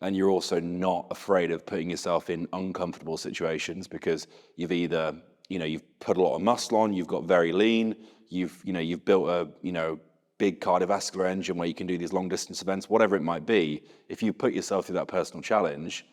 And you're also not afraid of putting yourself in uncomfortable situations, because you've either, you've put a lot of muscle on, you've got very lean, you've built a, big cardiovascular engine where you can do these long distance events, whatever it might be. If you put yourself through that personal challenge,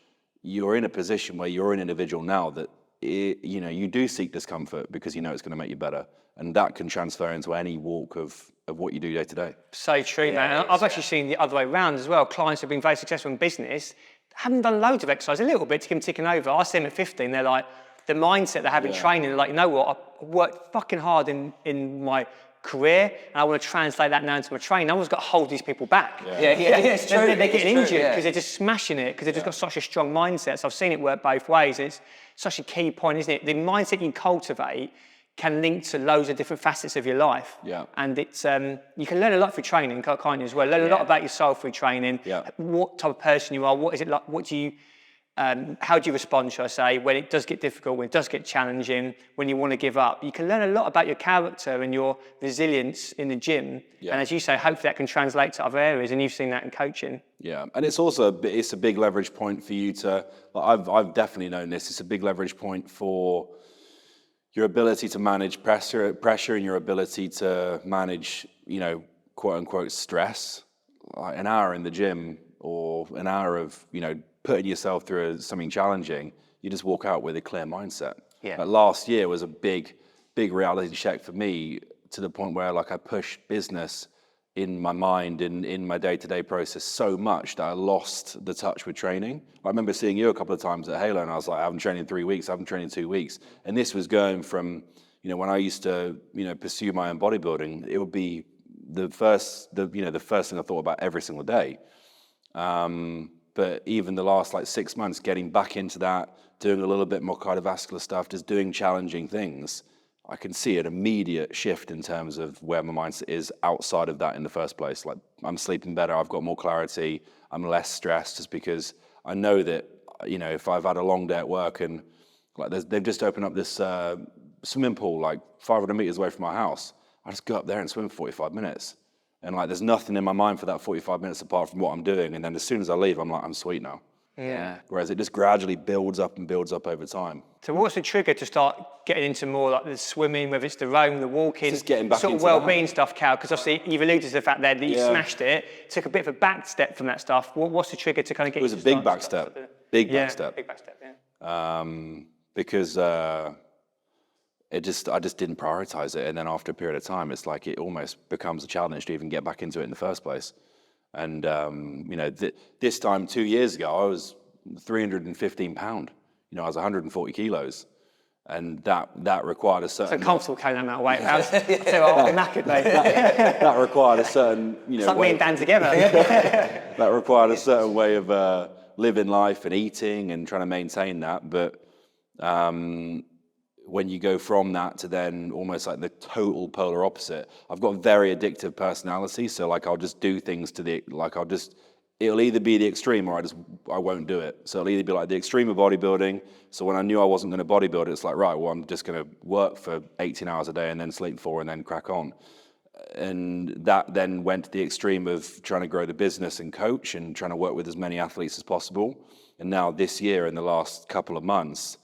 you're in a position where you're an individual now that, you do seek discomfort because it's going to make you better. And that can transfer into any walk of what you do day to day. So true, man. I've actually seen the other way around as well. Clients who've been very successful in business haven't done loads of exercise, a little bit to keep them ticking over. I see them at 50 and they're like, the mindset they have in training, they're like, you know what, I worked fucking hard in my career, and I want to translate that now into my training. No one's got to hold these people back. It's true. They're getting injured because they're just smashing it, because they've just got such a strong mindset. So I've seen it work both ways. It's such a key point, isn't it? The mindset you cultivate can link to loads of different facets of your life. Yeah. And it's you can learn a lot through training, can't you, as well? Learn a lot about yourself through training. Yeah. What type of person you are, what is it like, what do you how do you respond, shall I say, when it does get difficult, when it does get challenging, when you want to give up? You can learn a lot about your character and your resilience in the gym. Yeah. And as you say, hopefully that can translate to other areas, and you've seen that in coaching. Yeah, and it's also a big leverage point for you to, I've definitely known this, it's a big leverage point for your ability to manage pressure and your ability to manage, quote unquote stress. Like an hour in the gym or an hour of, putting yourself through something challenging, you just walk out with a clear mindset. Yeah. Like last year was a big reality check for me, to the point where I pushed business in my mind, in my day-to-day process so much that I lost the touch with training. I remember seeing you a couple of times at Halo, and I was like, I haven't trained in 3 weeks, I haven't trained in 2 weeks. And this was going from, when I used to, pursue my own bodybuilding, it would be the first thing I thought about every single day. But even the last 6 months, getting back into that, doing a little bit more cardiovascular stuff, just doing challenging things, I can see an immediate shift in terms of where my mindset is outside of that in the first place. I'm sleeping better, I've got more clarity, I'm less stressed, just because I know that, if I've had a long day at work and they've just opened up this swimming pool 500 meters away from my house, I just go up there and swim for 45 minutes. And there's nothing in my mind for that 45 minutes apart from what I'm doing. And then as soon as I leave, I'm like, I'm sweet now. Yeah. Whereas it just gradually builds up and builds up over time. So what's the trigger to start getting into more the swimming, whether it's the rowing, the walking, just getting back sort of into well-being stuff, Cal? Because obviously you've alluded to the fact there that you smashed it, took a bit of a back step from that stuff. What's the trigger to kind of get? It was a big back step. Big back step. Big back step. Yeah. Because I just didn't prioritize it, and then after a period of time, it's like it almost becomes a challenge to even get back into it in the first place. And this time 2 years ago, I was 315 pound. I was 140 kilos, and that required a certain. So comfortable carrying that amount of weight. I'm knackered, mate. That required a certain, It's like me and Dan together. That required a certain way of living life and eating and trying to maintain that, but. When you go from that to then almost the total polar opposite, I've got a very addictive personality. So I'll just do things it'll either be the extreme or I won't do it. So it'll either be the extreme of bodybuilding. So when I knew I wasn't going to bodybuild, it's right, well, I'm just going to work for 18 hours a day and then sleep 4 and then crack on. And that then went to the extreme of trying to grow the business and coach and trying to work with as many athletes as possible. And now this year, in the last couple of months,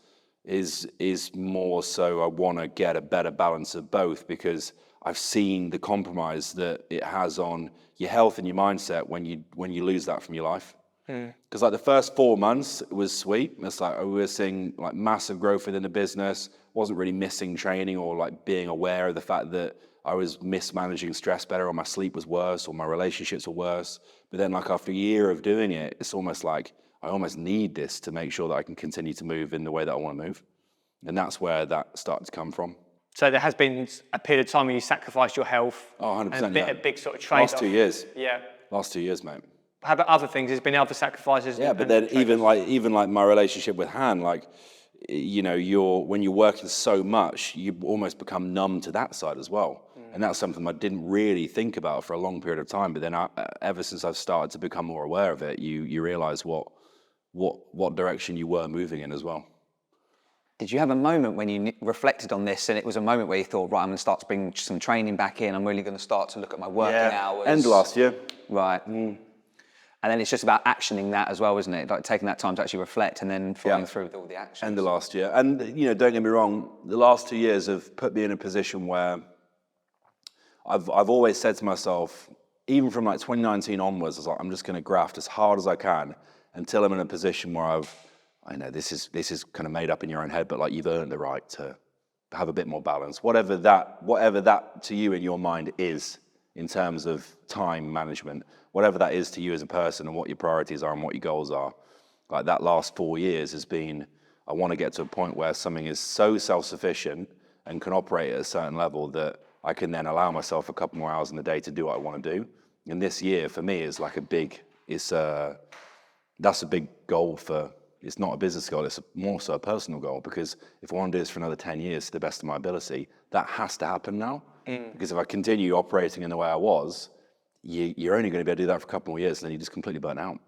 is more so I want to get a better balance of both, because I've seen the compromise that it has on your health and your mindset when you lose that from your life. Because the first 4 months was sweet. It's we were seeing massive growth within the business. Wasn't really missing training or being aware of the fact that I was mismanaging stress better, or my sleep was worse, or my relationships were worse. But then after a year of doing it, it's almost I almost need this to make sure that I can continue to move in the way that I want to move. And that's where that started to come from. So there has been a period of time where you sacrificed your health. Oh, 100%, a big sort of trade-off. Last 2 years. Yeah. Last 2 years, mate. How about other things? There's been other sacrifices. Yeah, but then even my relationship with Han, when you're working so much, you almost become numb to that side as well. And that's something I didn't really think about for a long period of time. But then ever since I've started to become more aware of it, you realize what direction you were moving in as well. Did you have a moment when you reflected on this and it was a moment where you thought, right, I'm going to start to bring some training back in, I'm really going to start to look at my working hours? End of last year. Right. And then it's just about actioning that as well, isn't it? Taking that time to actually reflect and then following through with all the actions. End of last year. And, don't get me wrong, the last 2 years have put me in a position where I've always said to myself, even from 2019 onwards, I was I'm just going to graft as hard as I can until I'm in a position where I know this is kind of made up in your own head, but you've earned the right to have a bit more balance. Whatever that to you in your mind is in terms of time management, whatever that is to you as a person and what your priorities are and what your goals are. That last 4 years has been, I want to get to a point where something is so self-sufficient and can operate at a certain level that I can then allow myself a couple more hours in the day to do what I want to do. And this year for me is that's a big goal for. It's not a business goal, it's more so a personal goal, because if I want to do this for another 10 years to the best of my ability, that has to happen now. Because if I continue operating in the way I was, you're only going to be able to do that for a couple more years, and then you just completely burn out.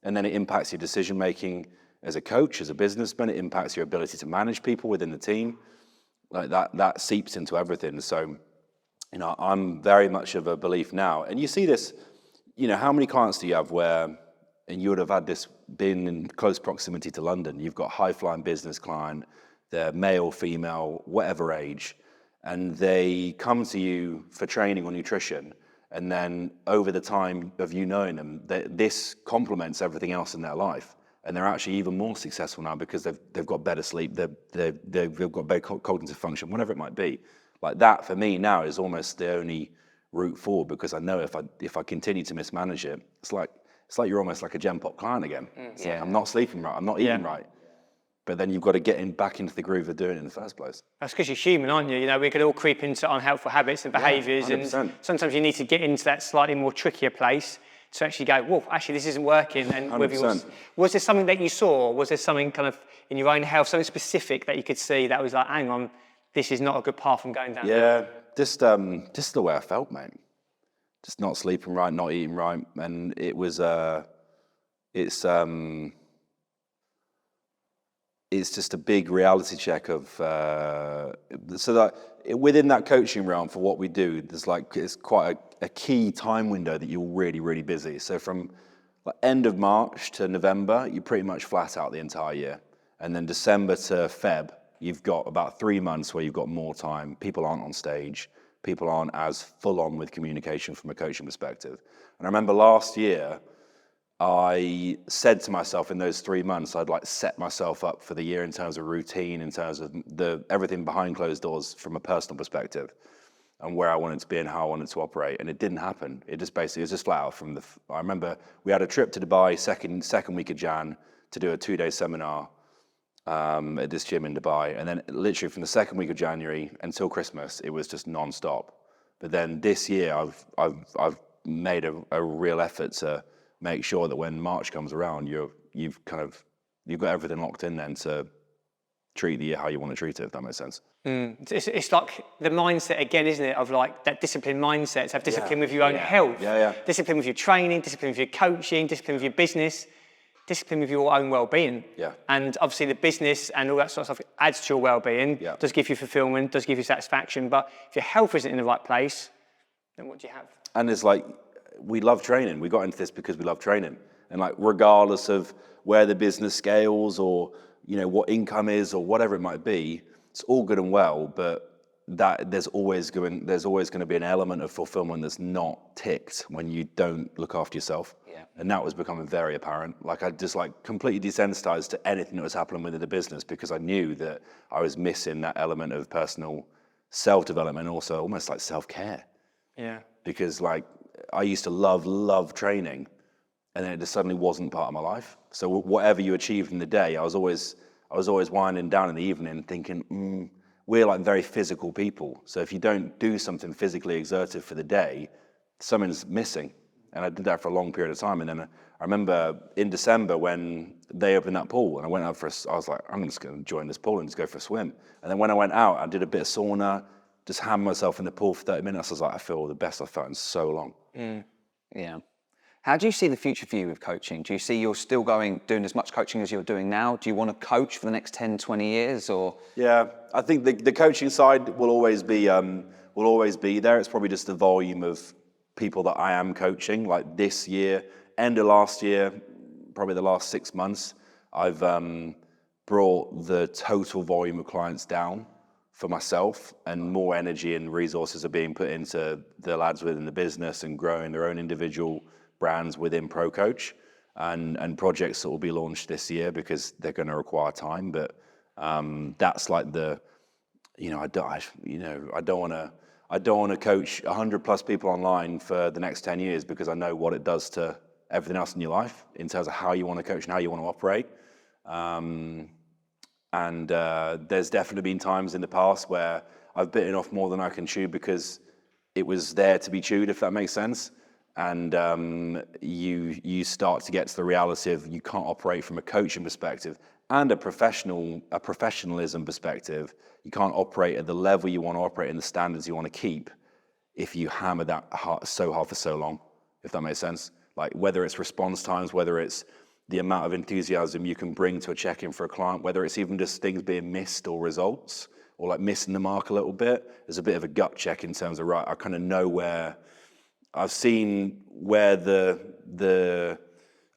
And then it impacts your decision-making as a coach, as a businessman, it impacts your ability to manage people within the team. That seeps into everything. So, I'm very much of a belief now, and you see this, how many clients do you have where, and you would have had this been in close proximity to London, you've got high-flying business client, they're male, female, whatever age, and they come to you for training or nutrition, and then over the time of you knowing them, this complements everything else in their life, and they're actually even more successful now because they've got better sleep, they've got better cognitive function, whatever it might be. That for me now is almost the only route forward, because I know if I continue to mismanage it, it's like you're almost like a Gen Pop client again. It's like, I'm not sleeping right, I'm not eating right. But then you've got to get back into the groove of doing it in the first place. That's because you're human, aren't you? You know, we could all creep into unhelpful habits and behaviours, and sometimes you need to get into that slightly more trickier place to actually go, whoa, actually this isn't working. And was there something that you saw? Was there something kind of in your own health, something specific that you could see that was like, hang on, this is not a good path I'm going down? Yeah, just the way I felt, mate. Just not sleeping right, not eating right, and it was it's just a big reality check of so that within that coaching realm for what we do, it's quite a key time window that you're really, really busy. So from like end of March to November, you're pretty much flat out the entire year, and then December to Feb, you've got about 3 months where you've got more time. People aren't on stage. People aren't as full on with communication from a coaching perspective. And I remember last year, I said to myself in those 3 months, I'd like set myself up for the year in terms of routine, in terms of everything behind closed doors from a personal perspective, and where I wanted to be and how I wanted to operate. And it didn't happen. It was just flat out I remember we had a trip to Dubai second week of Jan to do a 2-day seminar at this gym in Dubai. And then literally from the second week of January until Christmas, it was just non-stop. But then this year, I've made a real effort to make sure that when March comes around, you've got everything locked in then to treat the year how you want to treat it, if that makes sense. It's like the mindset again, isn't it, of like that discipline mindset, to have discipline with your own health, discipline with your training, discipline with your coaching, discipline with your business, discipline with your own well-being. And obviously the business and all that sort of stuff adds to your well-being, does give you fulfillment, does give you satisfaction, but if your health isn't in the right place, then what do you have? And it's like, we love training. We got into this because we love training. And like, regardless of where the business scales or, you know, what income is or whatever it might be, it's all good and well, but there's always going to be an element of fulfillment that's not ticked when you don't look after yourself. And that was becoming very apparent. Like, I just like completely desensitized to anything that was happening within the business, because I knew that I was missing that element of personal self-development and also almost like self-care. Because like, I used to love training, and then it just suddenly wasn't part of my life. So whatever you achieved in the day, I was always winding down in the evening thinking, we're like very physical people. So if you don't do something physically exertive for the day, something's missing. And I did that for a long period of time. And then I remember in December when they opened that pool, and I went out I was like, I'm just going to join this pool and just go for a swim. And then when I went out, I did a bit of sauna, just hammered myself in the pool for 30 minutes. I was like, I feel the best I've felt in so long. Yeah. How do you see the future for you with coaching? Do you see you're still doing as much coaching as you're doing now? Do you want to coach for the next 10, 20 years or? Yeah, I think the coaching side will always be there. It's probably just the volume of people that I am coaching. Like this year, end of last year, probably the last 6 months, I've brought the total volume of clients down for myself, and more energy and resources are being put into the lads within the business and growing their own individual brands within ProCoach, and projects that will be launched this year because they're going to require time. But that's like I don't want to coach 100 plus people online for the next 10 years, because I know what it does to everything else in your life in terms of how you want to coach and how you want to operate. And there's definitely been times in the past where I've bitten off more than I can chew because it was there to be chewed, if that makes sense. And you start to get to the reality of you can't operate from a coaching perspective and a professionalism perspective. You can't operate at the level you want to operate and the standards you want to keep if you hammer that so hard for so long, if that makes sense. Like whether it's response times, whether it's the amount of enthusiasm you can bring to a check-in for a client, whether it's even just things being missed or results, or like missing the mark a little bit. There's a bit of a gut check in terms of, right, I kind of know where I've seen where the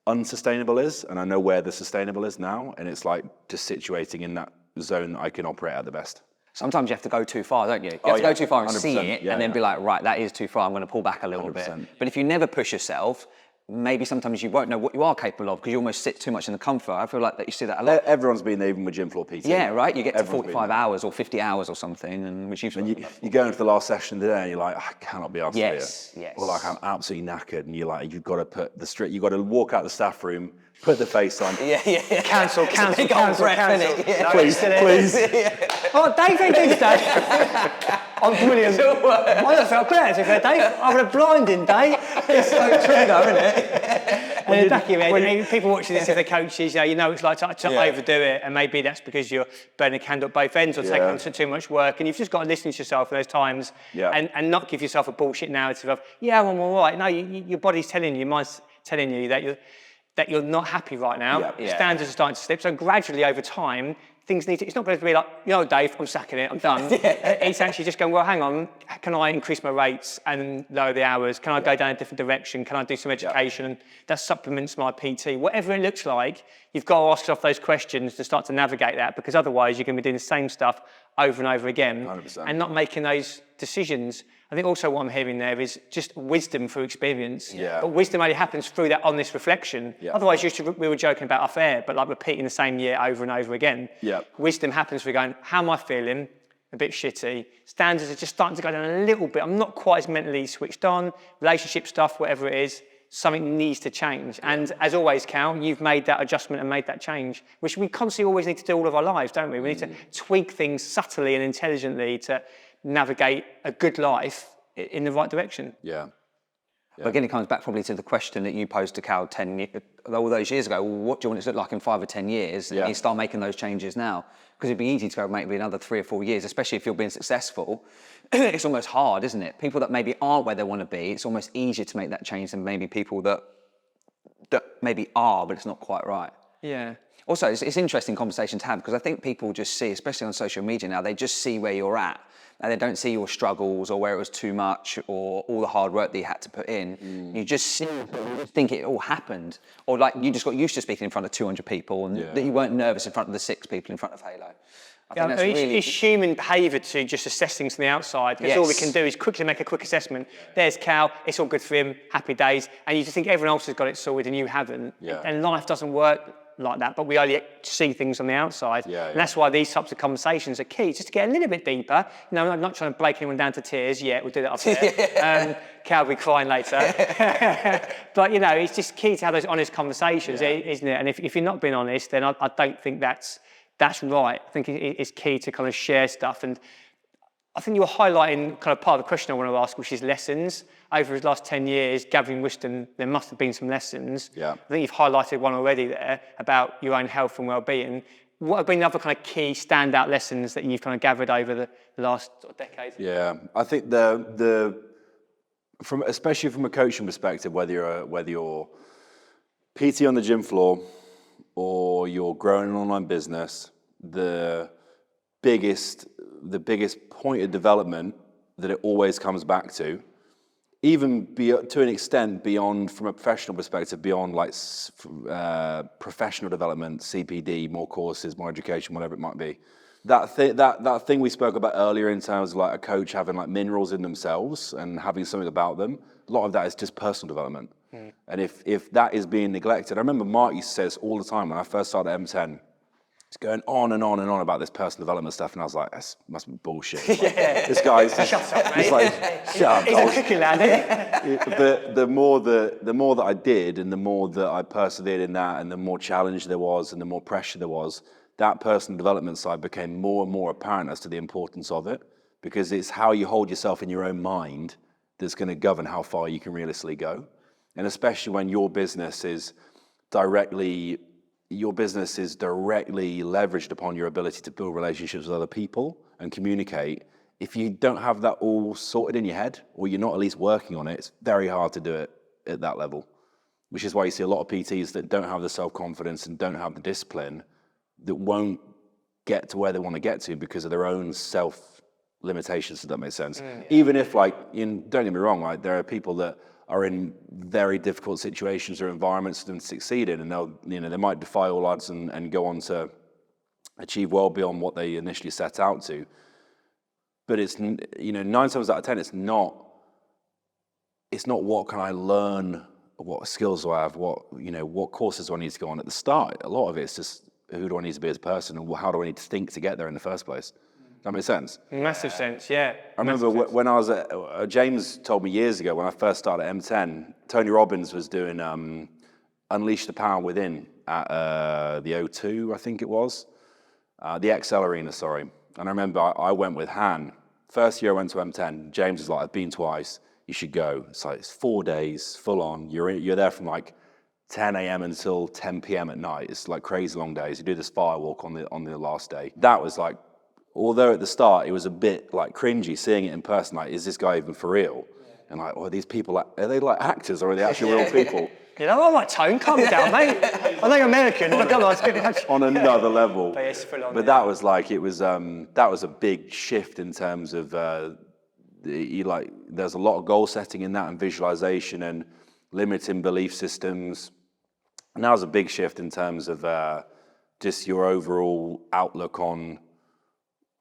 unsustainable is, and I know where the sustainable is now, and it's like just situating in that zone that I can operate at the best. Sometimes you have to go too far, don't you? You have to go too far and see it, and then be like, right, that is too far, I'm going to pull back a little 100%. Bit. But if you never push yourself, maybe sometimes you won't know what you are capable of because you almost sit too much in the comfort. I feel like that you see that a lot. Everyone's been there, even with gym floor PT. Yeah, right? You get to Everyone's 45 hours or 50 hours or something, and which you've... And you go into the last session of the day and you're like, I cannot be asked to do Yes, yes. Or like, I'm absolutely knackered, and you're like, you've got to put you've got to walk out the staff room, put the face on. Yeah. Cancel. No, please. Oh, Dave ain't doing today. I'm brilliant. I don't feel great if Dave. I'm a blinding day. It's so true though, isn't it? And in the back of your head, people watching this, if they're coaches, you know it's like to overdo it, and maybe that's because you're burning a candle at both ends or taking on too much work, and you've just got to listen to yourself in those times and not give yourself a bullshit narrative of, I'm all right. No, your body's telling you, your mind's telling you that you're not happy right now. Standards are starting to slip. So gradually over time, things need to, it's not going to be like, Dave, I'm sacking it, I'm done. It's actually just going, well, hang on, can I increase my rates and lower the hours? Can I go down a different direction? Can I do some education? And that supplements my PT. Whatever it looks like, you've got to ask yourself those questions to start to navigate that, because otherwise you're going to be doing the same stuff over and over again 100%. and not making those decisions. I think also what I'm hearing there is just wisdom through experience. But wisdom only happens through that honest reflection. Otherwise, we were joking about off air, but like repeating the same year over and over again. Wisdom happens through going, how am I feeling? A bit shitty. Standards are just starting to go down a little bit. I'm not quite as mentally switched on. Relationship stuff, whatever it is, something needs to change. And as always, Cal, you've made that adjustment and made that change, which we constantly always need to do all of our lives, don't we? We need to tweak things subtly and intelligently to navigate a good life in the right direction. But again, it comes back probably to the question that you posed to Cal all those years ago. Well, what do you want it to look like in 5 or 10 years? And you start making those changes now. Because it'd be easy to go maybe another 3 or 4 years, especially if you're being successful. It's almost hard, isn't it? People that maybe aren't where they want to be, it's almost easier to make that change than maybe people that maybe are, but it's not quite right. Also, it's interesting conversation to have, because I think people just see, especially on social media now, they just see where you're at. And they don't see your struggles or where it was too much or all the hard work that you had to put in. You just think it all happened. Or like you just got used to speaking in front of 200 people and that you weren't nervous in front of the 6 people in front of Halo. I think that's really... It's human behaviour to just assess things from the outside. Because all we can do is quickly make a quick assessment. There's Cal, it's all good for him, happy days. And you just think everyone else has got it sorted and you haven't. And life doesn't work like that, but we only see things on the outside. And that's why these types of conversations are key, just to get a little bit deeper. I'm not trying to break anyone down to tears yet. We'll do that up there. Cal will be crying later. But, it's just key to have those honest conversations, isn't it? And if you're not being honest, then I don't think that's right. I think it's key to kind of share stuff. And I think you were highlighting kind of part of the question I want to ask, which is lessons. Over his last 10 years, gathering wisdom, there must have been some lessons. I think you've highlighted one already there about your own health and well-being. What have been the other kind of key standout lessons that you've kind of gathered over the last decade? I think especially from a coaching perspective, whether you're PT on the gym floor or you're growing an online business, the biggest point of development that it always comes back to, even to an extent beyond, from a professional perspective, beyond like professional development, CPD, more courses, more education, whatever it might be. That thing we spoke about earlier in terms of like a coach having like minerals in themselves and having something about them, a lot of that is just personal development. And if that is being neglected, I remember Mark used to say this all the time when I first started M10. He's going on and on and on about this personal development stuff, and I was like, "This must be bullshit." This guy's just, shut up, mate. He's like, "Shut up." He's a cookie lad, isn't he? The more that I did, and the more that I persevered in that, and the more challenge there was, and the more pressure there was, that personal development side became more and more apparent as to the importance of it, because it's how you hold yourself in your own mind that's going to govern how far you can realistically go, and especially when your business is directly leveraged upon your ability to build relationships with other people and communicate. If you don't have that all sorted in your head, or you're not at least working on it, it's very hard to do it at that level, which is why you see a lot of PTs that don't have the self-confidence and don't have the discipline that won't get to where they want to get to because of their own self-limitations, if that makes sense. Even if, don't get me wrong, there are people that are in very difficult situations or environments for them to succeed in, and they might defy all odds and go on to achieve well beyond what they initially set out to. But it's 9 times out of 10, it's not what can I learn what skills do I have? What courses do I need to go on at the start? A lot of it's just who do I need to be as a person, and how do I need to think to get there in the first place? Does that make sense? Massive sense, yeah. I remember when I was at, James told me years ago when I first started at M10, Tony Robbins was doing Unleash the Power Within at the O2, I think it was, the XL Arena, sorry. And I remember I went with Han. First year I went to M10, James was like, I've been twice, you should go. It's like, it's 4 days, full on. You're there from like 10 a.m. until 10 p.m. at night. It's like crazy long days. You do this firewalk on the last day. That was like, although at the start it was a bit like cringy seeing it in person, like, is this guy even for real? And like, are these people, are they like actors or are they actually real people? You know, all right, Tone, calm down, mate. I know you're American, but come on, it's good. On another level. But it's full on, but that was like, that was a big shift in terms of, there's a lot of goal setting in that and visualization and limiting belief systems. And that was a big shift in terms of just your overall outlook on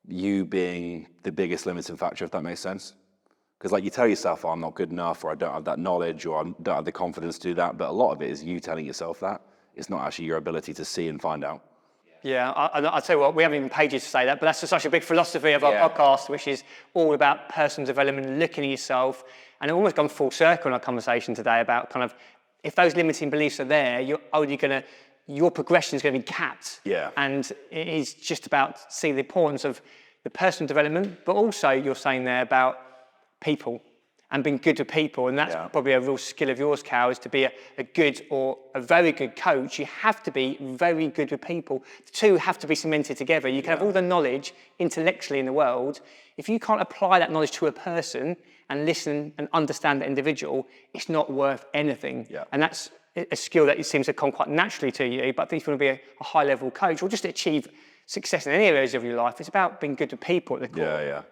you being the biggest limiting factor, if that makes sense. Because like you tell yourself, oh, I'm not good enough, or I don't have that knowledge, or I don't have the confidence to do that. But a lot of it is you telling yourself that. It's not actually your ability to see and find out. Yeah, I'll tell you what, we haven't even paid you to say that, but that's just such a big philosophy of our podcast, which is all about personal development, looking at yourself. And it almost gone full circle in our conversation today about kind of, if those limiting beliefs are there, your progression is going to be capped. Yeah. And it is just about seeing the importance of the personal development, but also you're saying there about people and being good with people. And that's probably a real skill of yours, Cal, is to be a good or a very good coach. You have to be very good with people. The two have to be cemented together. You can have all the knowledge intellectually in the world. If you can't apply that knowledge to a person and listen and understand the individual, it's not worth anything. Yeah. And that's a skill that seems to come quite naturally to you. But if you want to be a high-level coach or just achieve success in any areas of your life, it's about being good with people at the core. Yeah.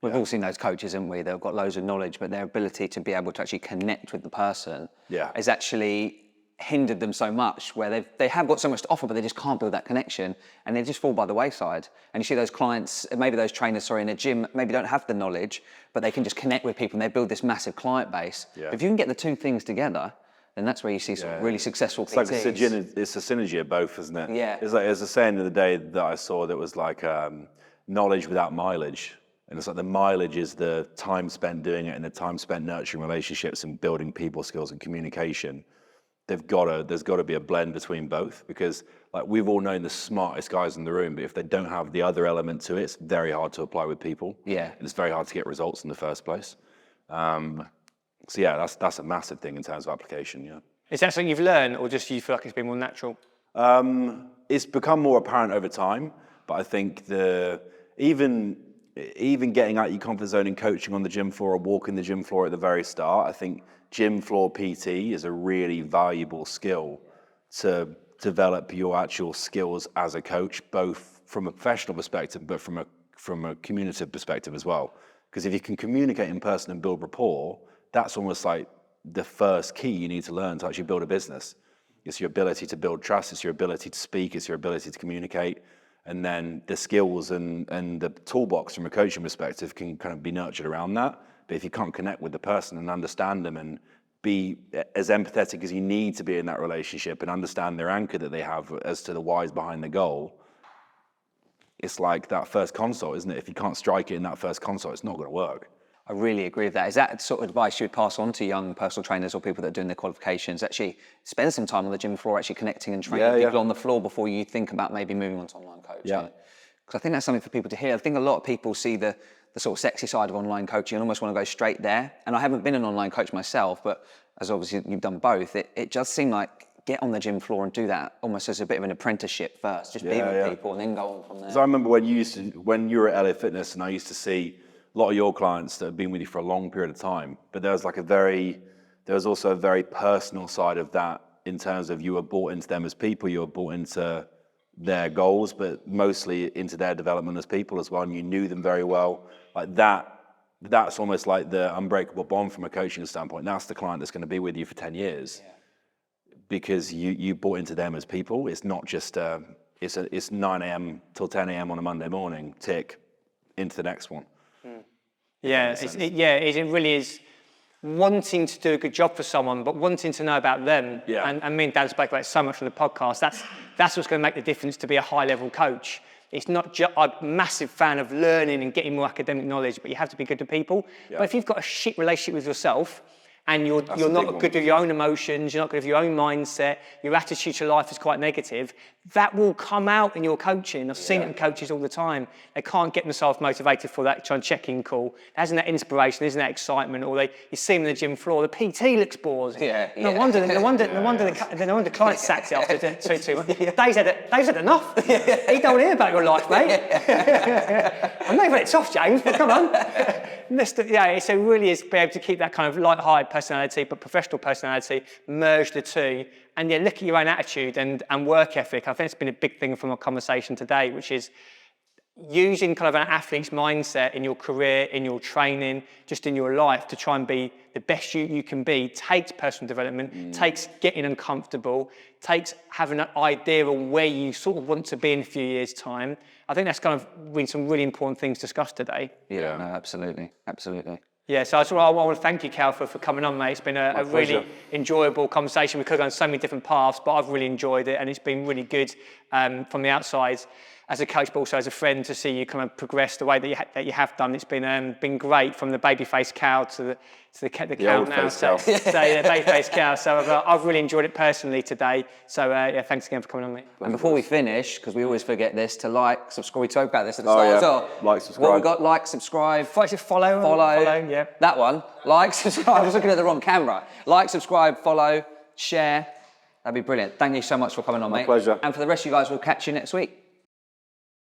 We've all seen those coaches, haven't we? They've got loads of knowledge, but their ability to be able to actually connect with the person has actually hindered them so much, where they have got so much to offer, but they just can't build that connection, and they just fall by the wayside. And you see those clients, maybe those trainers, in a gym, maybe don't have the knowledge, but they can just connect with people and they build this massive client base. Yeah. If you can get the two things together, then that's where you see some really successful PTs. PTs. It's a synergy of both, isn't it? Yeah. It's like, there's a saying the other day that I saw that was like knowledge without mileage. And it's like the mileage is the time spent doing it and the time spent nurturing relationships and building people skills and communication. There's got to be a blend between both, because like we've all known the smartest guys in the room, but if they don't have the other element to it, it's very hard to apply with people. Yeah. And it's very hard to get results in the first place. So yeah, that's a massive thing in terms of application. Yeah. Is that something you've learned, or just you feel like it's been more natural? It's become more apparent over time, but I think even getting out your comfort zone and coaching on the gym floor or walking the gym floor at the very start, I think gym floor PT is a really valuable skill to develop your actual skills as a coach, both from a professional perspective, but from a communicative perspective as well. Because if you can communicate in person and build rapport, that's almost like the first key you need to learn to actually build a business. It's your ability to build trust, it's your ability to speak, it's your ability to communicate. And then the skills and the toolbox from a coaching perspective can kind of be nurtured around that. But if you can't connect with the person and understand them and be as empathetic as you need to be in that relationship and understand their anchor that they have as to the whys behind the goal, it's like that first consult, isn't it? If you can't strike it in that first consult, it's not going to work. I really agree with that. Is that sort of advice you would pass on to young personal trainers or people that are doing their qualifications? Actually spend some time on the gym floor, actually connecting and training people on the floor before you think about maybe moving on to online coaching. Yeah. Because I think that's something for people to hear. I think a lot of people see the sort of sexy side of online coaching and almost want to go straight there. And I haven't been an online coach myself, but as obviously you've done both, it does seem like get on the gym floor and do that almost as a bit of an apprenticeship first. Just be with people and then go on from there. So I remember when you were at LA Fitness, and I used to see a lot of your clients that have been with you for a long period of time, but there was also a very personal side of that, in terms of you were bought into them as people, you were bought into their goals, but mostly into their development as people as well, and you knew them very well. Like that's almost like the unbreakable bond from a coaching standpoint. That's the client that's going to be with you for 10 years. Because you bought into them as people. It's not just it's 9 a.m. till 10 a.m. on a Monday morning, tick, into the next one. Yeah, it really is wanting to do a good job for someone, but wanting to know about them. Yeah. And me and Dan spoke about it so much on the podcast. That's what's going to make the difference to be a high-level coach. It's not just, I'm a massive fan of learning and getting more academic knowledge, but you have to be good to people. Yeah. But if you've got a shit relationship with yourself, and you're not good with your own emotions, you're not good with your own mindset, your attitude to life is quite negative, that will come out in your coaching. I've seen it in coaches all the time. They can't get themselves motivated for that check-in call. There isn't that inspiration, isn't that excitement, or you see them in the gym floor, the PT looks bored. No wonder the client sacked it after 2 months. Dave's had enough. He don't want to hear about your life, mate. I know you've had it tough, James, but come on. It really is be able to keep that kind of light-hearted personality, but professional personality, merge the two, and look at your own attitude and work ethic. I think it's been a big thing from our conversation today, which is using kind of an athlete's mindset in your career, in your training, just in your life to try and be the best you can be, takes personal development, takes getting uncomfortable, takes having an idea of where you sort of want to be in a few years' time. I think that's kind of been some really important things discussed today. Yeah, no, absolutely. Yeah, so I want to thank you, Cal, for coming on, mate. It's been a really enjoyable conversation. We could have gone so many different paths, but I've really enjoyed it, and it's been really good from the outside as a coach, but also as a friend, to see you kind of progress the way that you have done. It's been great, from the baby-faced Cal to the Cal now. So the baby-faced Cal. So I've really enjoyed it personally today. So thanks again for coming on, mate. And before we finish, because we always forget this, to like, subscribe. We talked about this at the start as well. Like, subscribe. What we got? Like, subscribe. Follow. Yeah. That one. Like, subscribe. I was looking at the wrong camera. Like, subscribe, follow, share. That'd be brilliant. Thank you so much for coming on, mate. My pleasure. And for the rest of you guys, we'll catch you next week.